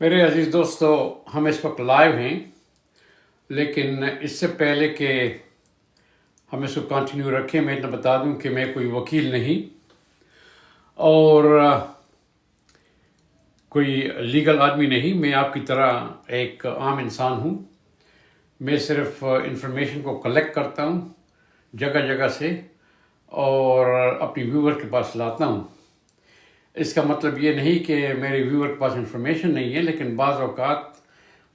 میرے عزیز دوستو، ہم اس وقت لائیو ہیں، لیکن اس سے پہلے کہ ہم اس کو کنٹینیو رکھیں، میں اتنا بتا دوں کہ میں کوئی وکیل نہیں اور کوئی لیگل آدمی نہیں. میں آپ کی طرح ایک عام انسان ہوں. میں صرف انفارمیشن کو کلیکٹ کرتا ہوں جگہ جگہ سے اور اپنی ویور کے پاس لاتا ہوں. اس کا مطلب یہ نہیں کہ میرے ویور کے پاس انفارمیشن نہیں ہے، لیکن بعض اوقات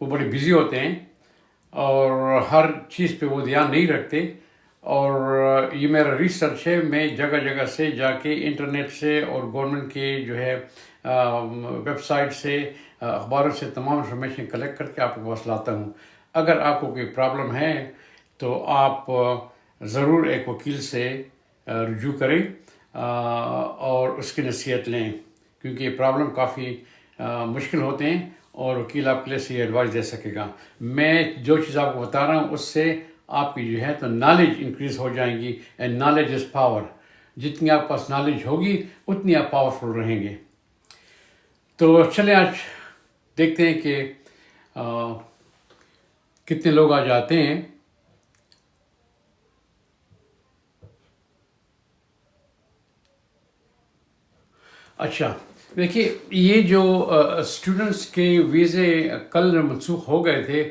وہ بڑے بزی ہوتے ہیں اور ہر چیز پہ وہ دھیان نہیں رکھتے. اور یہ میرا ریسرچ ہے. میں جگہ جگہ سے جا کے انٹرنیٹ سے اور گورنمنٹ کے جو ہے ویب سائٹ سے، اخباروں سے تمام انفارمیشن کلیکٹ کر کے آپ کے پاس لاتا ہوں. اگر آپ کو کوئی پرابلم ہے تو آپ ضرور ایک وکیل سے رجوع کریں اور اس کی نصیحت لیں، کیونکہ یہ پرابلم کافی مشکل ہوتے ہیں اور وکیل آپ کے لیے صحیح ایڈوائس دے سکے گا. میں جو چیز آپ کو بتا رہا ہوں اس سے آپ کی جو ہے تو نالج انکریز ہو جائیں گی. And knowledge is power. جتنی آپ کے پاس نالج ہوگی اتنی آپ پاورفل رہیں گے. تو چلیں آج دیکھتے ہیں کہ کتنے لوگ آج آتے ہیں. اچھا دیکھیے، یہ جو اسٹوڈنٹس کے ویزے کل منسوخ ہو گئے تھے.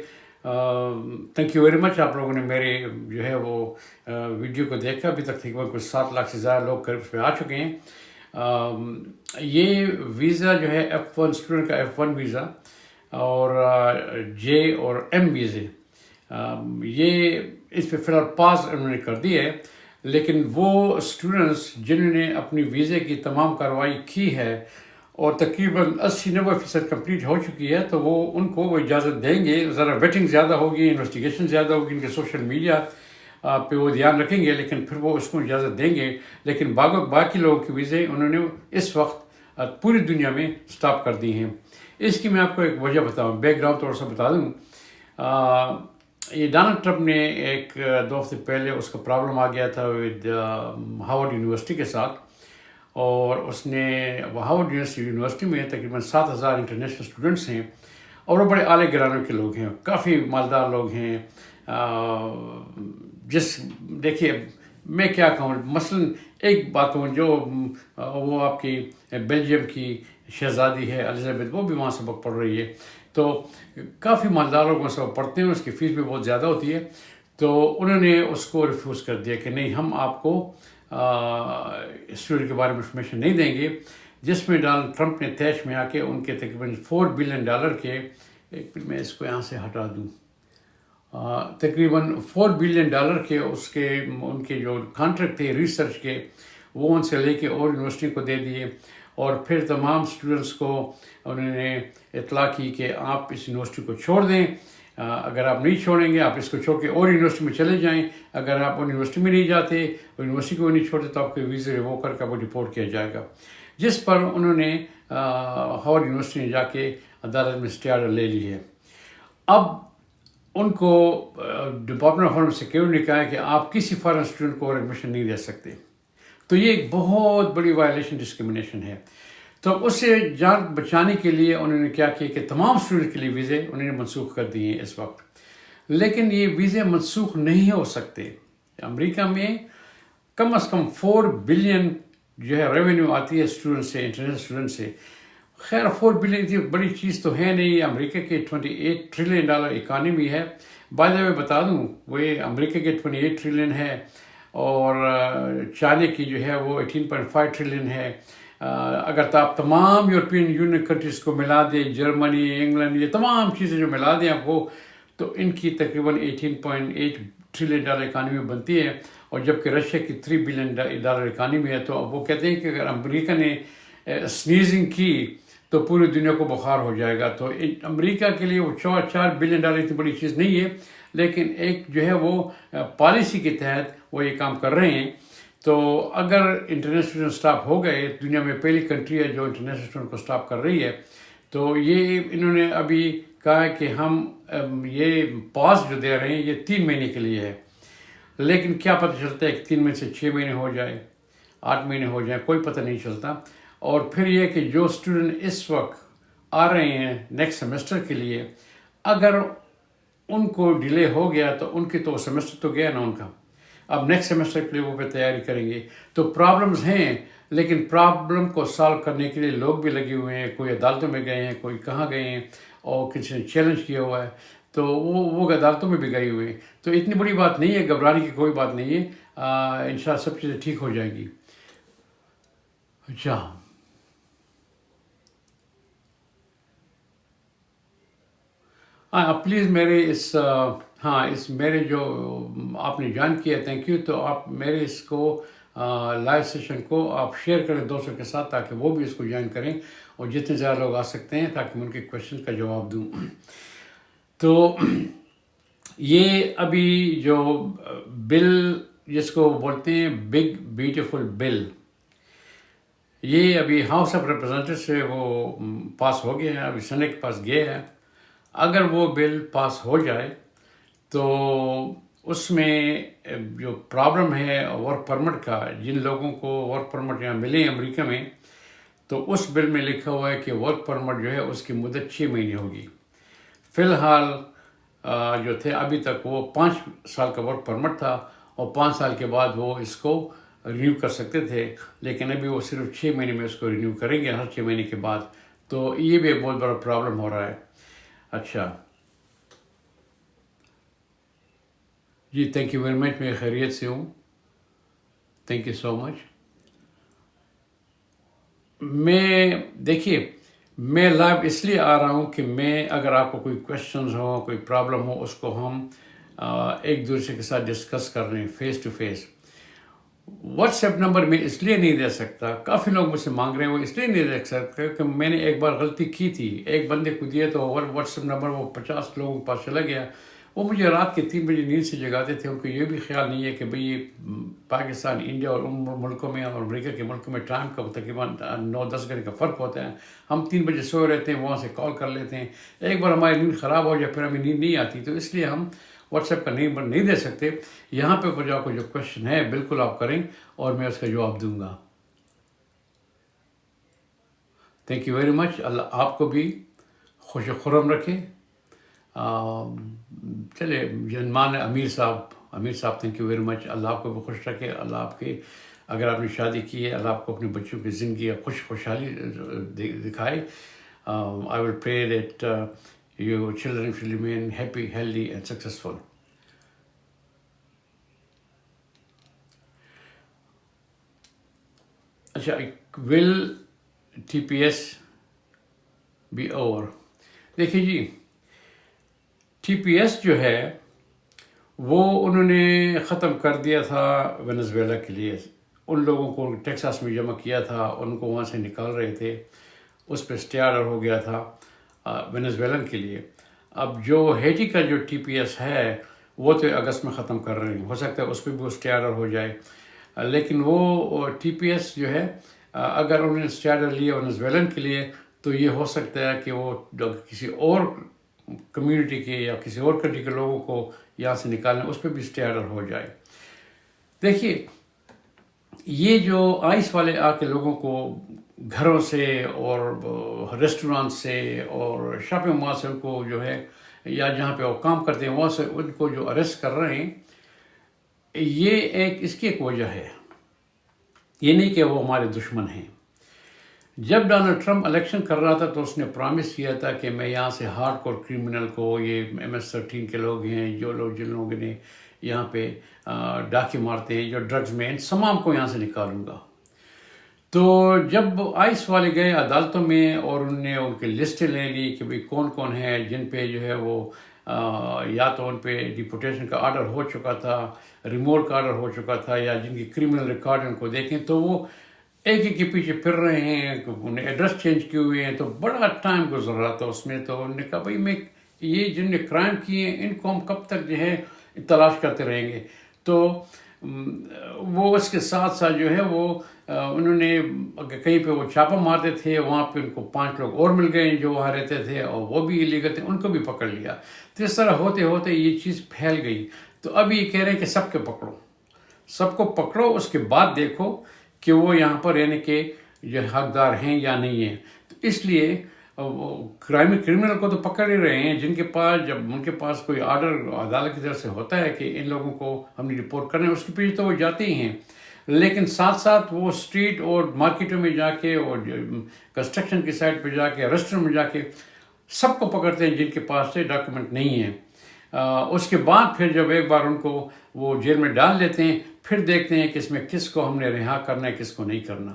تھینک یو ویری مچ. آپ لوگوں نے میرے جو ہے وہ ویڈیو کو دیکھا. ابھی تک تقریباً کچھ 7 لاکھ سے زیادہ لوگ اس پہ آ چکے ہیں. یہ ویزا جو ہے F1 اسٹوڈنٹ کا F1 ویزا اور جے اور ایم ویزے، یہ اس پہ فی الحال پاز انہوں نے کر دی ہے. لیکن وہ اسٹوڈنٹس جنہوں نے اپنی ویزے کی تمام کارروائی کی ہے اور تقریباً 80-90% کمپلیٹ ہو چکی ہے، تو ان کو وہ اجازت دیں گے. ذرا ویٹنگ زیادہ ہوگی، انویسٹیگیشن زیادہ ہوگی، ان کے سوشل میڈیا پہ وہ دھیان رکھیں گے، لیکن پھر وہ اس کو اجازت دیں گے. لیکن باقی لوگوں کی ویزے انہوں نے اس وقت پوری دنیا میں سٹاپ کر دی ہیں. اس کی میں آپ کو ایک وجہ بتاؤں، بیک گراؤنڈ تھوڑا سا بتا دوں. یہ ڈونلڈ ٹرمپ نے 1-2 ہفتے پہلے اس کا پرابلم آ گیا تھا ود ہارورڈ یونیورسٹی کے ساتھ، اور اس نے ہارورڈ یونیورسٹی میں تقریباً 7,000 انٹرنیشنل اسٹوڈنٹس ہیں اور وہ بڑے اعلیٰ گھرانوں کے لوگ ہیں، کافی مالدار لوگ ہیں. دیکھیے میں کیا کہوں، مثلاً ایک بات ہوں، جو وہ آپ کی بیلجیم کی شہزادی ہے الزبتھ، وہ بھی وہاں سبق پڑھ رہی ہے. تو کافی مالدار لوگ وہاں سبق پڑھتے ہیں، اس کی فیس بھی بہت زیادہ ہوتی ہے. تو انہوں نے اس کو ریفیوز کر دیا کہ نہیں، ہم آپ کو اسٹوڈنٹ کے بارے میں انفارمیشن نہیں دیں گے. جس میں ڈونلڈ ٹرمپ نے طیش میں آ کے ان کے تقریباً $4 بلین کے، ایک میں اس کو یہاں سے ہٹا دوں، تقریباً $4 بلین کے ان کے جو کانٹریکٹ تھے ریسرچ کے، وہ ان سے لے کے اور یونیورسٹی کو دے دیے. اور پھر تمام اسٹوڈنٹس کو انہوں نے اطلاع کی کہ آپ اس یونیورسٹی کو چھوڑ دیں. اگر آپ نہیں چھوڑیں گے، آپ اس کو چھوڑ کے اور یونیورسٹی میں چلے جائیں. اگر آپ ان یونیورسٹی میں نہیں جاتے اور یونیورسٹی کو نہیں چھوڑتے تو آپ کے ویزے ریووک کر کے آپ کو ڈپورٹ کیا جائے گا. جس پر انہوں نے ہارورڈ یونیورسٹی میں جا کے عدالت میں اسٹے آرڈر لے لی ہے. اب ان کو ڈپارٹمنٹ آف ہوم سیکورٹی نے کہا ہے کہ آپ کسی فارن اسٹوڈنٹ کو اور ایڈمیشن نہیں دے سکتے. تو یہ ایک بہت بڑی وائلیشن، ڈسکرمنیشن ہے. تو اس سے جان بچانے کے لیے انہوں نے کیا کیا کہ تمام اسٹوڈنٹ کے لیے ویزے انہوں نے منسوخ کر دیے ہیں اس وقت. لیکن یہ ویزے منسوخ نہیں ہو سکتے. امریکہ میں کم از کم 4 بلین جو ہے ریونیو آتی ہے اسٹوڈنٹ سے، انٹرنیشنل اسٹوڈنٹ سے. خیر 4 بلین کی بڑی چیز تو ہے نہیں. امریکہ کے $28 ٹریلین اکانومی ہے. بائی دا وے بتا دوں، وہ امریکہ کے 28 ٹریلین ہے اور چائنا کی جو ہے وہ 18.5 ٹریلین ہے. اگر آپ تمام یورپین یونین کنٹریز کو ملا دیں، جرمنی، انگلینڈ، یہ تمام چیزیں جو ملا دیں آپ کو، تو ان کی تقریباً $18.8 ٹریلین اکانومی بنتی ہے. اور جبکہ رشیا کی $3 بلین اکانومی ہے. تو اب وہ کہتے ہیں کہ اگر امریکہ نے سنیزنگ کی تو پوری دنیا کو بخار ہو جائے گا. تو امریکہ کے لیے وہ $4 بلین اتنی بڑی چیز نہیں ہے، لیکن ایک جو ہے وہ پالیسی کے تحت وہ یہ کام کر رہے ہیں. تو اگر انٹرنیشنل اسٹوڈنٹ اسٹاپ ہو گئے، دنیا میں پہلی کنٹری ہے جو انٹرنیشنل اسٹوڈنٹ کو اسٹاپ کر رہی ہے، تو یہ انہوں نے ابھی کہا ہے کہ ہم یہ پاس جو دے رہے ہیں یہ 3 مہینے کے لیے ہے. لیکن کیا پتہ چلتا ہے کہ 3 مہینے سے 6 مہینے ہو جائے، 8 مہینے ہو جائیں، کوئی پتہ نہیں چلتا. اور پھر یہ کہ جو اسٹوڈنٹ اس وقت آ رہے ہیں نیکسٹ سیمسٹر کے لیے، اگر ان کو ڈیلے ہو گیا تو ان کی تو سیمسٹر تو گیا نا ان کا، اب نیکسٹ سیمسٹر کے لیے وہ پہ تیاری کریں گے. تو پرابلمز ہیں، لیکن پرابلم کو سالو کرنے کے لیے لوگ بھی لگے ہوئے ہیں، کوئی عدالتوں میں گئے ہیں، کوئی کہاں گئے ہیں، اور کسی نے چیلنج کیا ہوا ہے، تو وہ عدالتوں میں بھی گئے ہوئے ہیں. تو اتنی بڑی بات نہیں ہے، گھبرانے کی کوئی بات نہیں ہے، انشاءاللہ سب چیزیں ٹھیک ہو جائیں گی. اچھا، ہاں پلیز میرے اس میرے جو آپ نے جوائن کیا، تھینک یو. تو آپ میرے اس کو لائیو سیشن کو آپ شیئر کریں دوستوں کے ساتھ، تاکہ وہ بھی اس کو جوائن کریں، اور جتنے زیادہ لوگ آ سکتے ہیں تاکہ میں ان کے کویشچن کا جواب دوں. تو یہ ابھی جو بل جس کو بولتے ہیں بگ بیوٹیفل بل، یہ ابھی ہاؤس آف ریپرزینٹیو سے وہ پاس ہو گیا ہے، ابھی سینیٹ کے پاس گیا ہے. اگر وہ بل پاس ہو جائے تو اس میں جو پرابلم ہے ورک پرمٹ کا، جن لوگوں کو ورک پرمٹ یہاں ملے ہیں امریکہ میں، تو اس بل میں لکھا ہوا ہے کہ ورک پرمٹ جو ہے اس کی مدت 6 مہینے ہوگی. فی الحال جو تھے ابھی تک وہ 5 سال کا ورک پرمٹ تھا، اور 5 سال کے بعد وہ اس کو رینیو کر سکتے تھے، لیکن ابھی وہ صرف 6 مہینے میں اس کو رینیو کریں گے، ہر 6 مہینے کے بعد. تو یہ بھی ایک بہت بڑا پرابلم ہو رہا ہے. اچھا جی، تھینک یو ویری مچ، میں خیریت سے ہوں، تھینک یو سو مچ. دیکھیے میں لائیو اس لیے آ رہا ہوں کہ اگر آپ کو کوئی کویشچنز ہوں، کوئی پرابلم ہو، اس کو ہم ایک دوسرے کے ساتھ ڈسکس کر رہے ہیں face to face. WhatsApp number میں اس لیے نہیں دے سکتا، کافی لوگ مجھ سے مانگ رہے ہیں، وہ اس لیے نہیں دے سکتا کہ میں نے ایک بار غلطی کی تھی، ایک بندے کو دیا تو واٹس ایپ نمبر وہ 50 لوگوں کے پاس چلا گیا. وہ مجھے رات کے 3 بجے نیند سے جگاتے تھے. ان کو یہ بھی خیال نہیں ہے کہ بھئی پاکستان، انڈیا اور ان ملکوں میں اور امریکہ کے ملکوں میں ٹائم کا تقریباً 9-10 گھنٹے کا فرق ہوتا ہے. ہم 3 بجے سوئے رہتے ہیں، وہاں سے کال کر لیتے ہیں. ایک بار ہماری نیند خراب ہو جائے پھر ہمیں نیند نہیں آتی، تو اس لیے ہم واٹس ایپ کا نمبر نہیں دے سکتے. یہاں پہ مجھے آپ کو جو کویشچن ہے بالکل آپ کریں اور میں اس کا جواب دوں گا. Thank you very much. اللہ آپ کو بھی خوش و خرم رکھے. چلے جنمان امیر صاحب تھینک یو ویری مچ. اللہ آپ کو بھی خوش رکھے. اللہ آپ کے، اگر آپ نے شادی کی ہے، اللہ آپ کو اپنے بچوں کی زندگی خوشحالی دکھائے. I will pray that your children should remain happy, healthy and successful. اچھا، will TPS be over؟ دیکھیے جی، ٹی پی ایس جو ہے وہ انہوں نے ختم کر دیا تھا وینزویلا کے لیے. ان لوگوں کو ٹیکساس میں جمع کیا تھا، ان کو وہاں سے نکال رہے تھے، اس پہ اسٹے آرڈر ہو گیا تھا وینزویلن کے لیے. اب جو ہیٹی کا جو ٹی پی ایس ہے وہ تو اگست میں ختم کر رہے ہیں، ہو سکتا ہے اس پہ بھی اسٹے آرڈر ہو جائے. لیکن وہ ٹی پی ایس جو ہے اگر انہوں نے اسٹے آرڈر لیا وینزویلن کے لیے تو یہ ہو سکتا ہے کہ وہ کسی اور کمیونٹی کے یا کسی اور کنٹری کے لوگوں کو یہاں سے نکالنا، اس پہ بھی اسٹے آرڈر ہو جائے. دیکھیے یہ جو آئس والے آ کے لوگوں کو گھروں سے اور ریسٹورانٹ سے اور شاپنگ مال سے ان کو جو ہے یا جہاں پہ وہ کام کرتے ہیں وہاں سے ان کو جو اریسٹ کر رہے ہیں، یہ اس کی ایک وجہ ہے. یہ نہیں کہ وہ ہمارے دشمن ہیں. جب ڈونلڈ ٹرمپ الیکشن کر رہا تھا تو اس نے پرامس کیا تھا کہ میں یہاں سے ہارڈ کور کرمنل کو، یہ MS-13 کے لوگ ہیں، جن لوگوں نے یہاں پہ ڈاکے مارتے ہیں، جو ڈرگز میں، ان تمام کو یہاں سے نکالوں گا. تو جب آئس والے گئے عدالتوں میں اور انہوں نے ان کی لسٹیں لے لی کہ بھئی کون کون ہیں جن پہ جو ہے وہ یا تو ان پہ ڈیپورٹیشن کا آرڈر ہو چکا تھا، ریموول کا آرڈر ہو چکا تھا، یا جن کی کرمنل ریکارڈ ان کو دیکھیں تو وہ ایک کے پیچھے پھر رہے ہیں، انہیں ایڈریس چینج کیے ہوئے ہیں. تو بڑا ٹائم گزر رہا تھا اس میں. تو انہوں نے کہا بھئی میں یہ جن نے کرائم کیے ہیں ان کو ہم کب تک جو ہے تلاش کرتے رہیں گے. تو وہ اس کے ساتھ ساتھ جو ہے وہ انہوں نے کہیں پہ وہ چھاپہ مارتے تھے، وہاں پہ ان کو 5 لوگ اور مل گئے جو وہاں رہتے تھے اور وہ بھی الیگل تھے، ان کو بھی پکڑ لیا. تو اس طرح ہوتے ہوتے یہ چیز پھیل گئی. تو اب یہ کہہ رہے ہیں کہ سب کو پکڑو، اس کے بعد دیکھو کہ وہ یہاں پر یعنی کہ جو حقدار ہیں یا نہیں ہیں. تو اس لیے کرمنل کو تو پکڑ ہی رہے ہیں، جن کے پاس جب ان کے پاس کوئی آرڈر عدالت کی طرف سے ہوتا ہے کہ ان لوگوں کو ہم نے رپورٹ کرنا ہے، اس کے پیچھے تو وہ جاتے ہی ہیں، لیکن ساتھ ساتھ وہ اسٹریٹ اور مارکیٹوں میں جا کے اور کنسٹرکشن کی سائٹ پہ جا کے ریسٹورنٹ میں جا کے سب کو پکڑتے ہیں جن کے پاس سے ڈاکیومنٹ نہیں ہیں۔ اس کے بعد پھر جب ایک بار ان کو وہ جیل میں ڈال دیتے ہیں، پھر دیکھتے ہیں کہ اس میں کس کو ہم نے رہا کرنا ہے، کس کو نہیں کرنا۔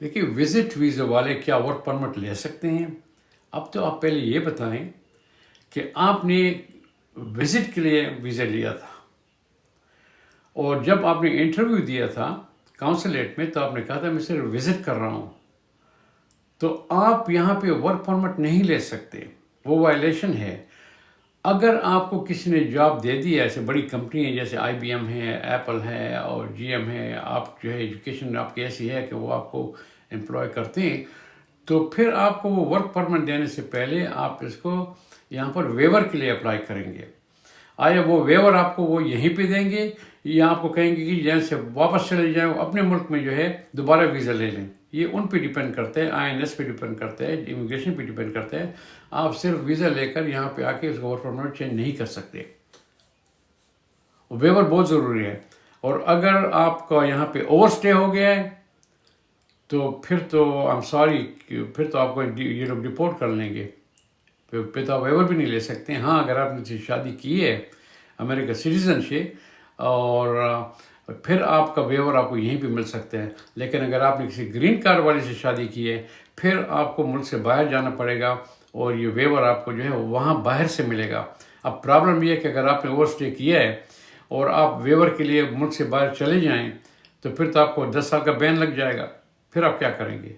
دیکھیے، وزٹ ویزا والے کیا ورک پرمٹ لے سکتے ہیں؟ اب تو آپ پہلے یہ بتائیں کہ آپ نے وزٹ کے لیے ویزا لیا تھا، اور جب آپ نے انٹرویو دیا تھا کونسلیٹ میں تو آپ نے کہا تھا میں صرف وزٹ کر رہا ہوں، تو آپ یہاں پہ ورک پرمٹ نہیں لے سکتے، وہ وائلیشن ہے۔ اگر آپ کو کسی نے جاب دے دی ہے، ایسے بڑی کمپنی ہے جیسے آئی بی ایم ہے، ایپل ہے اور جی ایم ہے، آپ جو ہے ایجوکیشن آپ کی ایسی ہے کہ وہ آپ کو امپلوائے کرتے ہیں، تو پھر آپ کو وہ ورک پرمٹ دینے سے پہلے آپ اس کو یہاں پر ویور کے لیے اپلائی کریں گے۔ آیا وہ ویور آپ کو وہ یہیں پہ دیں گے یا آپ کو کہیں گے کہ جہاں سے واپس چلے جائیں اپنے ملک میں جو ہے دوبارہ ویزا لے لیں؟ یہ ان پہ ڈیپینڈ کرتا ہے، آئی این ایس پہ ڈیپینڈ کرتا ہے، امیگریشن پہ ڈیپینڈ کرتا ہے۔ آپ صرف ویزا لے کر یہاں پہ آ کے اس کو ورک پرمٹ چینج نہیں کر سکتے، ویور بہت ضروری ہے۔ اور اگر آپ کا یہاں پہ اوور اسٹے ہو گیا ہے تو پھر تو آئی ایم سوری، پھر تو آپ کو یہ لوگ ڈپورٹ کر لیں گے، پھر تو آپ ویور بھی نہیں لے سکتے۔ ہاں، اگر آپ نے شادی کی ہے امریکہ سٹیزن سے، اور پھر آپ کا ویور آپ کو یہیں پہ مل سکتا ہے، لیکن اگر آپ نے کسی گرین کارڈ والے سے شادی کی ہے پھر آپ کو ملک سے باہر جانا پڑے گا، اور یہ ویور آپ کو جو ہے وہاں باہر سے ملے گا۔ اب پرابلم یہ ہے کہ اگر آپ نے اوور اسٹے کیا ہے اور آپ ویور کے لیے ملک سے باہر چلے جائیں تو پھر تو آپ کو 10 سال کا بین لگ جائے گا، پھر آپ کیا کریں گے؟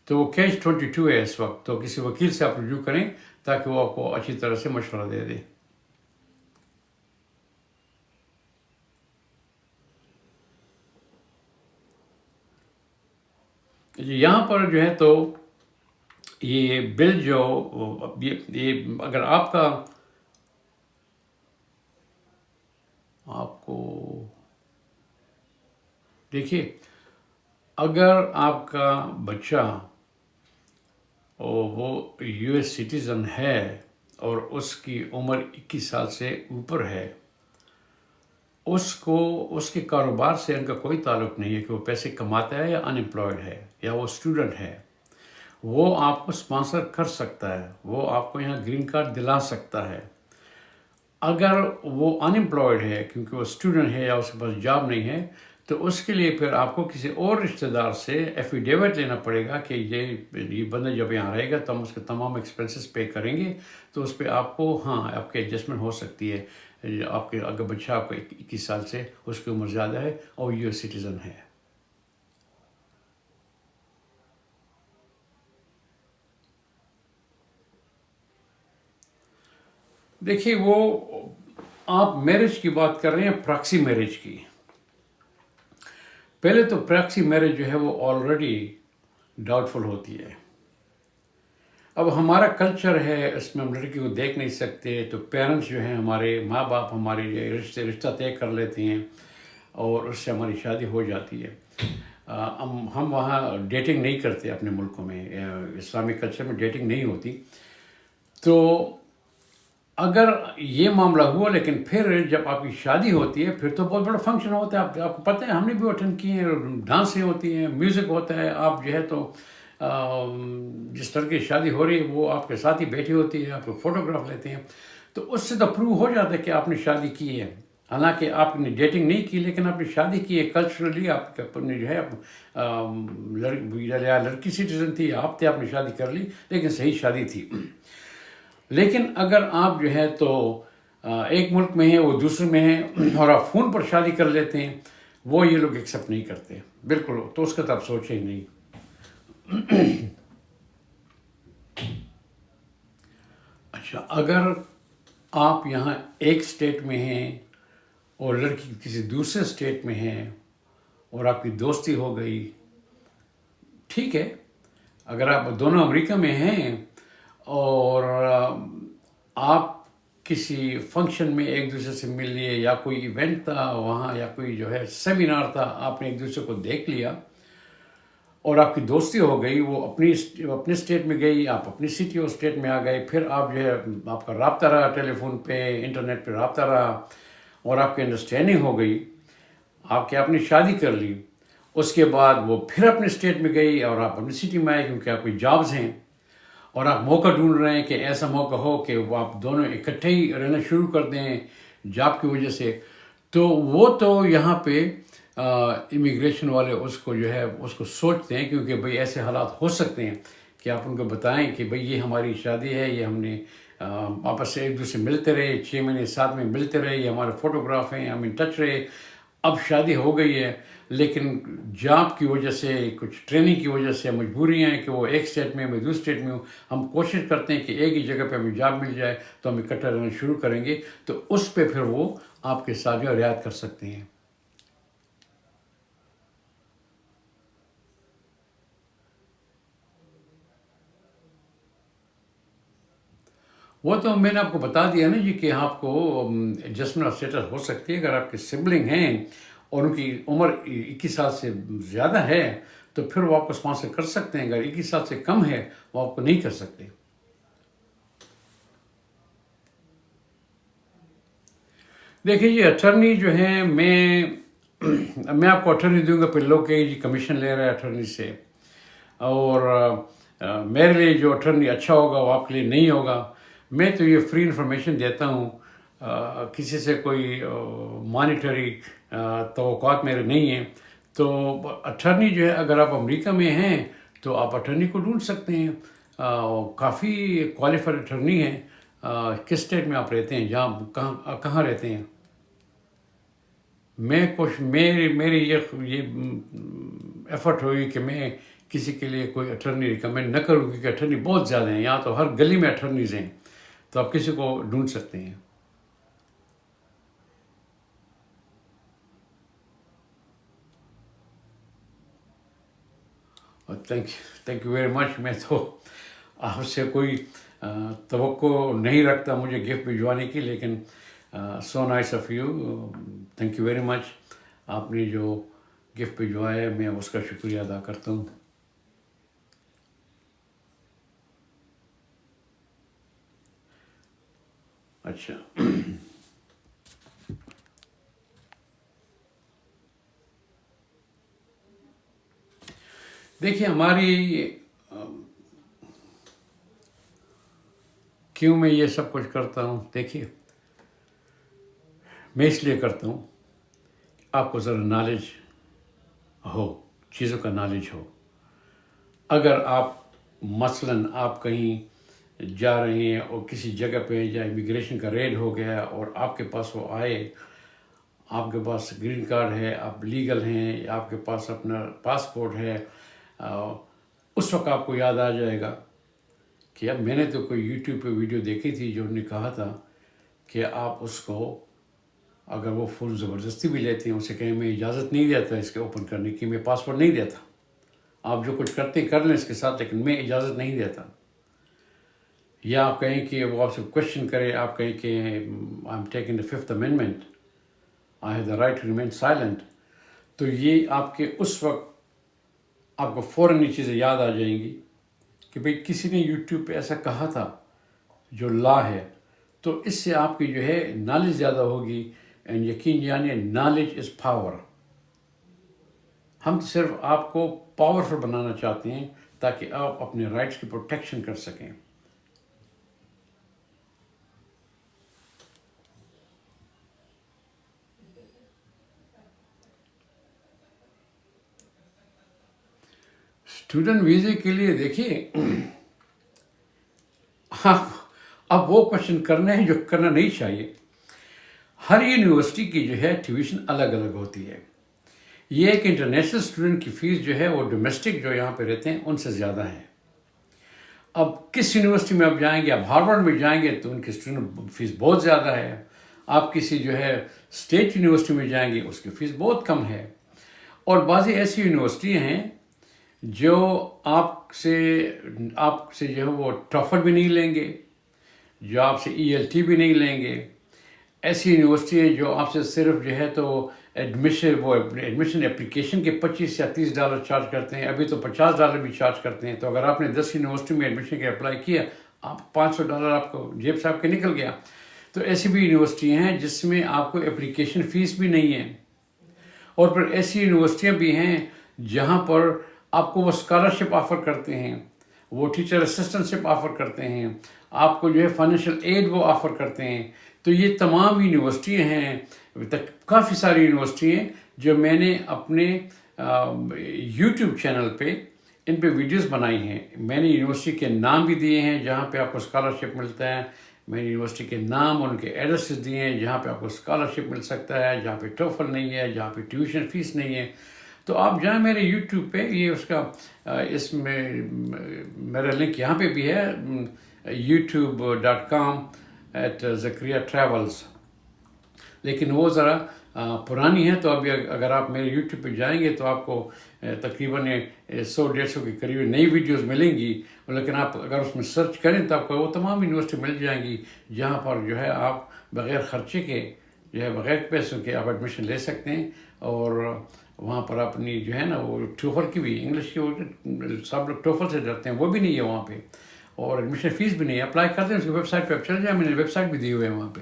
تو وہ کیچ 22 ہے اس وقت، تو کسی وکیل سے آپ رجوع کریں تاکہ وہ آپ کو اچھی طرح سے مشورہ دے دے۔ یہاں پر جو ہے تو یہ بل جو یہ اگر آپ کو دیکھیے، اگر آپ کا بچہ وہ یو ایس سٹیزن ہے اور اس کی عمر 21 سال سے اوپر ہے، اس کے کاروبار سے ان کا کوئی تعلق نہیں ہے کہ وہ پیسے کماتا ہے یا ان امپلائڈ ہے یا وہ اسٹوڈنٹ ہے، وہ آپ کو اسپانسر کر سکتا ہے، وہ آپ کو یہاں گرین کارڈ دلا سکتا ہے۔ اگر وہ ان امپلائڈ ہے کیونکہ وہ اسٹوڈنٹ ہے یا اس کے پاس جاب نہیں ہے، تو اس کے لیے پھر آپ کو کسی اور رشتہ دار سے ایفیڈیوٹ لینا پڑے گا کہ یہ بندہ جب یہاں رہے گا تو ہم اس کے تمام ایکسپینسز پے کریں گے، تو اس پہ آپ کو آپ کے ایڈجسٹمنٹ ہو سکتی ہے۔ آپ کے اگر بچہ آپ کا 21 سال سے اس کی عمر زیادہ ہے اور یو ایس سٹیزن ہے۔ دیکھیے، وہ آپ میرج کی بات کر رہے ہیں، پراکسی میرج کی۔ پہلے تو پراکسی میرج جو ہے وہ آلریڈی ڈاؤٹ فل ہوتی ہے۔ اب ہمارا کلچر ہے، اس میں ہم لڑکی کو دیکھ نہیں سکتے، تو پیرنٹس جو ہیں ہمارے ماں باپ ہمارے رشتہ طے کر لیتے ہیں اور اس سے ہماری شادی ہو جاتی ہے۔ ہم وہاں ڈیٹنگ نہیں کرتے اپنے ملکوں میں، اسلامک کلچر میں ڈیٹنگ نہیں ہوتی۔ تو اگر یہ معاملہ ہوا، لیکن پھر جب آپ کی شادی ہوتی ہے پھر تو بہت بڑا فنکشن ہوتا ہے، آپ کو پتہ ہے، ہم نے بھی اٹینڈ کیے ہیں، ڈانسیں ہوتی ہیں، میوزک ہوتا ہے، آپ جو ہے تو جس طرح کی شادی ہو رہی ہے وہ آپ کے ساتھ ہی بیٹھی ہوتی ہے، آپ کو فوٹوگراف لیتے ہیں، تو اس سے تو پروو ہو جاتا ہے کہ آپ نے شادی کی ہے۔ حالانکہ آپ نے ڈیٹنگ نہیں کی لیکن آپ نے شادی کی ہے، کلچرلی آپ نے جو ہے لڑکی سٹیزن تھی، آپ تھے، آپ نے شادی کر لی، لیکن صحیح شادی تھی۔ لیکن اگر آپ جو ہے تو ایک ملک میں ہیں وہ دوسرے میں ہیں اور آپ فون پر شادی کر لیتے ہیں، وہ یہ لوگ ایکسیپٹ نہیں کرتے بالکل، تو اس کا تو آپ سوچیں ہی نہیں۔ اچھا، اگر آپ یہاں ایک اسٹیٹ میں ہیں اور لڑکی کسی دوسرے اسٹیٹ میں ہے اور آپ کی دوستی ہو گئی، ٹھیک ہے۔ اگر آپ دونوں امریکہ میں ہیں اور آپ کسی فنکشن میں ایک دوسرے سے مل لیے، یا کوئی ایونٹ تھا وہاں، یا کوئی جو ہے سیمینار تھا، آپ نے ایک دوسرے کو دیکھ لیا اور آپ کی دوستی ہو گئی، وہ اپنی اسٹیٹ میں گئی، آپ اپنی سٹی اور اسٹیٹ میں آ گئے، پھر آپ جو ہے آپ کا رابطہ رہا، ٹیلی فون پہ، انٹرنیٹ پہ رابطہ رہا، اور آپ کی انڈرسٹینڈنگ ہو گئی، آپ نے شادی کر لی، اس کے بعد وہ پھر اپنے اسٹیٹ میں گئی اور آپ اپنی سٹی میں آئے، کیونکہ آپ کی جابز ہیں، اور آپ موقع ڈھونڈ رہے ہیں کہ ایسا موقع ہو کہ وہ آپ دونوں اکٹھے ہی رہنا شروع کر دیں جاب کی وجہ سے، تو وہ تو یہاں پہ امیگریشن والے اس کو جو ہے اس کو سوچتے ہیں، کیونکہ بھئی ایسے حالات ہو سکتے ہیں کہ آپ ان کو بتائیں کہ بھئی یہ ہماری شادی ہے، یہ ہم نے آپس سے ایک دوسرے ملتے رہے، 6 مہینے ساتھ میں ملتے رہے، یہ ہمارے فوٹوگراف ہیں، ہم ان ٹچ رہے، اب شادی ہو گئی ہے، لیکن جاب کی وجہ سے، کچھ ٹریننگ کی وجہ سے مجبوریاں ہیں کہ وہ ایک اسٹیٹ میں دوسرے اسٹیٹ میں ہوں، ہم کوشش کرتے ہیں کہ ایک ہی جگہ پہ ہمیں جاب مل جائے تو ہم اکٹھا رہنا شروع کریں گے، تو اس پہ پھر وہ آپ کے ساتھ جو رعایت کر سکتے ہیں۔ وہ تو میں نے آپ کو بتا دیا نا جی، کہ آپ کو ایڈجسٹمنٹ آف اسٹیٹس ہو سکتی ہے اگر آپ کے سبلنگ ہیں اور ان کی عمر 21 سال سے زیادہ ہے، تو پھر وہ آپ کو اسپانسر کر سکتے ہیں، اگر 21 سال سے کم ہے وہ آپ کو نہیں کر سکتے۔ دیکھیے جی، اٹرنی جو ہیں، میں آپ کو اٹرنی دوں گا، پھر لوگ کہیں جی کمیشن لے رہے ہیں اٹرنی سے، اور میرے لیے جو اٹرنی اچھا ہوگا وہ آپ کے لیے نہیں ہوگا۔ میں تو یہ فری انفارمیشن دیتا ہوں، کسی سے کوئی مانیٹری توقعات میرے نہیں ہیں۔ تو اٹرنی جو ہے، اگر آپ امریکہ میں ہیں تو آپ اٹرنی کو ڈھونڈ سکتے ہیں، کافی کوالیفائڈ اٹرنی ہیں۔ کس اسٹیٹ میں آپ رہتے ہیں، جہاں کہاں رہتے ہیں؟ میری یہ ایفرٹ ہوئی کہ میں کسی کے لیے کوئی اٹرنی ریکمینڈ نہ کروں، کیونکہ اٹرنی بہت زیادہ ہیں، یہاں تو ہر گلی میں اٹرنیز ہیں، تو آپ کسی کو ڈھونڈ سکتے ہیں۔ اور تھینک یو ویری مچ۔ میں تو آپ سے کوئی توقع نہیں رکھتا مجھے گفٹ بھجوانے کی، لیکن so nice of you, thank you very مچ۔ آپ نے جو گفٹ بھجوایا ہے میں اس کا شکریہ ادا کرتا ہوں۔ اچھا، دیکھیے ہماری کیوں میں یہ سب کچھ کرتا ہوں، دیکھیے میں اس لیے کرتا ہوں آپ کو ذرا نالج ہو، چیزوں کا نالج ہو۔ اگر آپ مثلاً آپ کہیں جا رہے ہیں اور کسی جگہ پہ جہاں امیگریشن کا ریڈ ہو گیا اور آپ کے پاس وہ آئے، آپ کے پاس گرین کارڈ ہے، آپ لیگل ہیں، آپ کے پاس اپنا پاسپورٹ ہے، اس وقت آپ کو یاد آ جائے گا کہ اب میں نے تو کوئی یوٹیوب پہ ویڈیو دیکھی تھی جو انہوں نے کہا تھا کہ آپ اس کو اگر وہ فل زبردستی بھی لیتے ہیں، اسے کہیں میں اجازت نہیں دیتا اس کے اوپن کرنے کی، میں پاسپورٹ نہیں دیتا، آپ جو کچھ کرتے ہیں کر لیں اس کے ساتھ، لیکن میں اجازت نہیں دیتا۔ یا آپ کہیں کہ وہ آپ سے کوشچن کرے، آپ کہیں کہ I am taking the 5th amendment، I have the right to remain silent, تو یہ آپ کے اس وقت آپ کو فوراً یہ چیزیں یاد آ جائیں گی کہ بھئی کسی نے یوٹیوب پہ ایسا کہا تھا جو لا ہے، تو اس سے آپ کی جو ہے نالج زیادہ ہوگی، اینڈ یقین جانیے نالج از پاور۔ ہم صرف آپ کو پاورفل بنانا چاہتے ہیں تاکہ آپ اپنے رائٹس کی پروٹیکشن کر سکیں۔ اسٹوڈنٹ ویزے کے لیے دیکھیے، اب وہ کوشچن کرنا ہے جو کرنا نہیں چاہیے۔ ہر یونیورسٹی کی جو ہے ٹیوشن الگ الگ ہوتی ہے۔ یہ ایک انٹرنیشنل اسٹوڈنٹ کی فیس جو ہے وہ ڈومیسٹک جو یہاں پہ رہتے ہیں ان سے زیادہ ہے۔ اب کس یونیورسٹی میں آپ جائیں گے، آپ ہارورڈ میں جائیں گے تو ان کی اسٹوڈنٹ فیس بہت زیادہ ہے، آپ کسی جو ہے اسٹیٹ یونیورسٹی میں جائیں گے اس کی فیس بہت کم ہے، اور بعضی ایسی یونیورسٹی ہیں جو آپ سے جو ہے وہ ٹافل بھی نہیں لیں گے، جو آپ سے ELT بھی نہیں لیں گے، ایسی یونیورسٹی ہیں جو آپ سے صرف جو ہے تو ایڈمیشن اپلیکیشن کے $25 یا $30 چارج کرتے ہیں، ابھی تو $50 بھی چارج کرتے ہیں۔ تو اگر آپ نے 10 یونیورسٹی میں ایڈمیشن کے اپلائی کیا، آپ $500 آپ کو جیب سے آپ کے نکل گیا۔ تو ایسی بھی یونیورسٹی ہیں جس میں آپ کو اپلیکیشن فیس بھی نہیں ہے، اور پھر ایسی یونیورسٹیاں بھی ہیں جہاں پر آپ کو وہ اسکالرشپ آفر کرتے ہیں، وہ ٹیچر اسسٹنٹ آفر کرتے ہیں، آپ کو جو ہے فائنینشیل ایڈ وہ آفر کرتے ہیں۔ تو یہ تمام یونیورسٹیاں ہیں، کافی ساری یونیورسٹی ہیں جو میں نے اپنے یوٹیوب چینل پہ ان پہ ویڈیوز بنائی ہیں۔ میں نے یونیورسٹی کے نام بھی دیے ہیں جہاں پہ آپ کو اسکالرشپ ملتا ہے، میں نے یونیورسٹی کے نام اور ان کے ایڈریسز دیے ہیں جہاں پہ آپ کو اسکالرشپ مل سکتا ہے، جہاں پہ ٹوفل نہیں ہے، جہاں پہ ٹیوشن فیس نہیں ہے۔ تو آپ جائیں میرے یوٹیوب پہ، یہ اس کا اس میں میرا لنک یہاں پہ بھی ہے، youtube.com/Zakaria Travels، لیکن وہ ذرا پرانی ہے۔ تو ابھی اگر آپ میرے یوٹیوب پہ جائیں گے تو آپ کو تقریباً 100-150 کے قریب نئی ویڈیوز ملیں گی، لیکن آپ اگر اس میں سرچ کریں تو آپ کو وہ تمام یونیورسٹی مل جائیں گی جہاں پر جو ہے آپ بغیر خرچے کے جو ہے بغیر پیسوں کے آپ ایڈمیشن لے سکتے ہیں، اور وہاں پر اپنی جو ہے نا وہ ٹوفل کی بھی، انگلش کی سب لوگ ٹوفل سے ڈرتے ہیں، وہ بھی نہیں ہے وہاں پہ، اور ایڈمیشن فیس بھی نہیں ہے۔ اپلائی کرتے ہیں اس کی ویب سائٹ پہ آپ چل جائیں، میں نے ویب سائٹ بھی دی ہوئے ہیں وہاں پہ۔